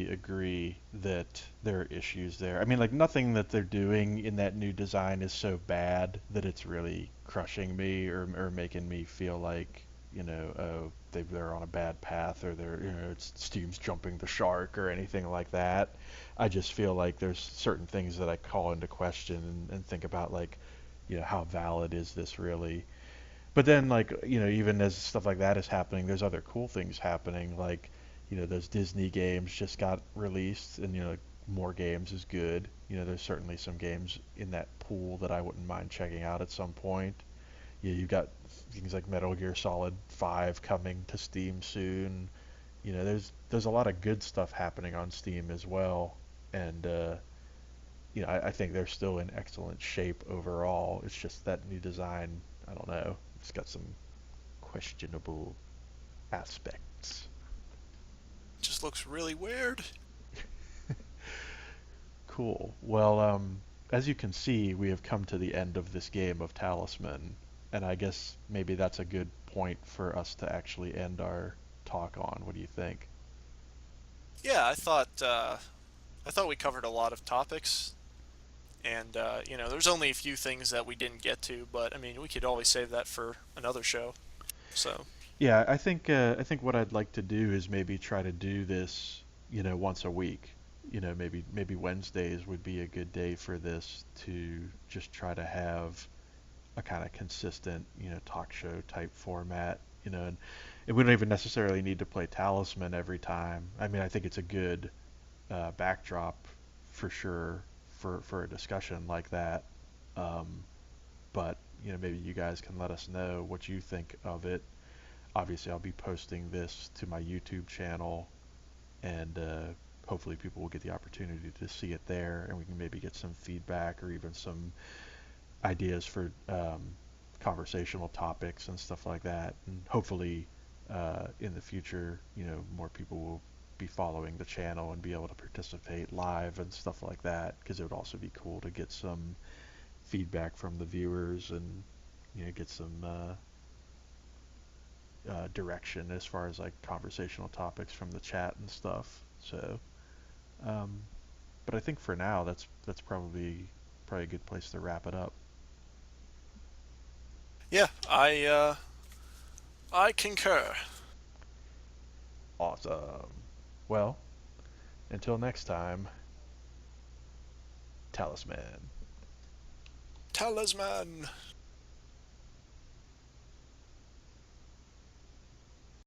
agree that there are issues there. I mean, like nothing that they're doing in that new design is so bad that it's really crushing me or making me feel like, oh, they're on a bad path or it's Steam's jumping the shark or anything like that. I just feel like there's certain things that I call into question and think about like, how valid is this really? But then, like, even as stuff like that is happening, there's other cool things happening. Like, those Disney games just got released, and more games is good. There's certainly some games in that pool that I wouldn't mind checking out at some point. You've got things like Metal Gear Solid 5 coming to Steam soon. There's a lot of good stuff happening on Steam as well, and I think they're still in excellent shape overall. It's just that new design. I don't know. It's got some questionable aspects. Just looks really weird. Cool. Well, as you can see, we have come to the end of this game of Talisman, and I guess maybe that's a good point for us to actually end our talk on. What do you think? Yeah, I thought we covered a lot of topics, and there's only a few things that we didn't get to, but I mean, we could always save that for another show. So Yeah, I think what I'd like to do is maybe try to do this, once a week. Maybe Wednesdays would be a good day for this to just try to have a kind of consistent, talk show type format, and we don't even necessarily need to play Talisman every time. I mean, I think it's a good backdrop for sure for a discussion like that. Um, but maybe you guys can let us know what you think of it. Obviously, I'll be posting this to my YouTube channel, and hopefully, people will get the opportunity to see it there, and we can maybe get some feedback or even some ideas for conversational topics and stuff like that. And hopefully, in the future, more people will be following the channel and be able to participate live and stuff like that, because it would also be cool to get some feedback from the viewers and get some direction as far as like conversational topics from the chat and stuff. So, um, but I think for now that's probably a good place to wrap it up. Yeah, I concur. Awesome. Well, until next time, Talisman. Talisman.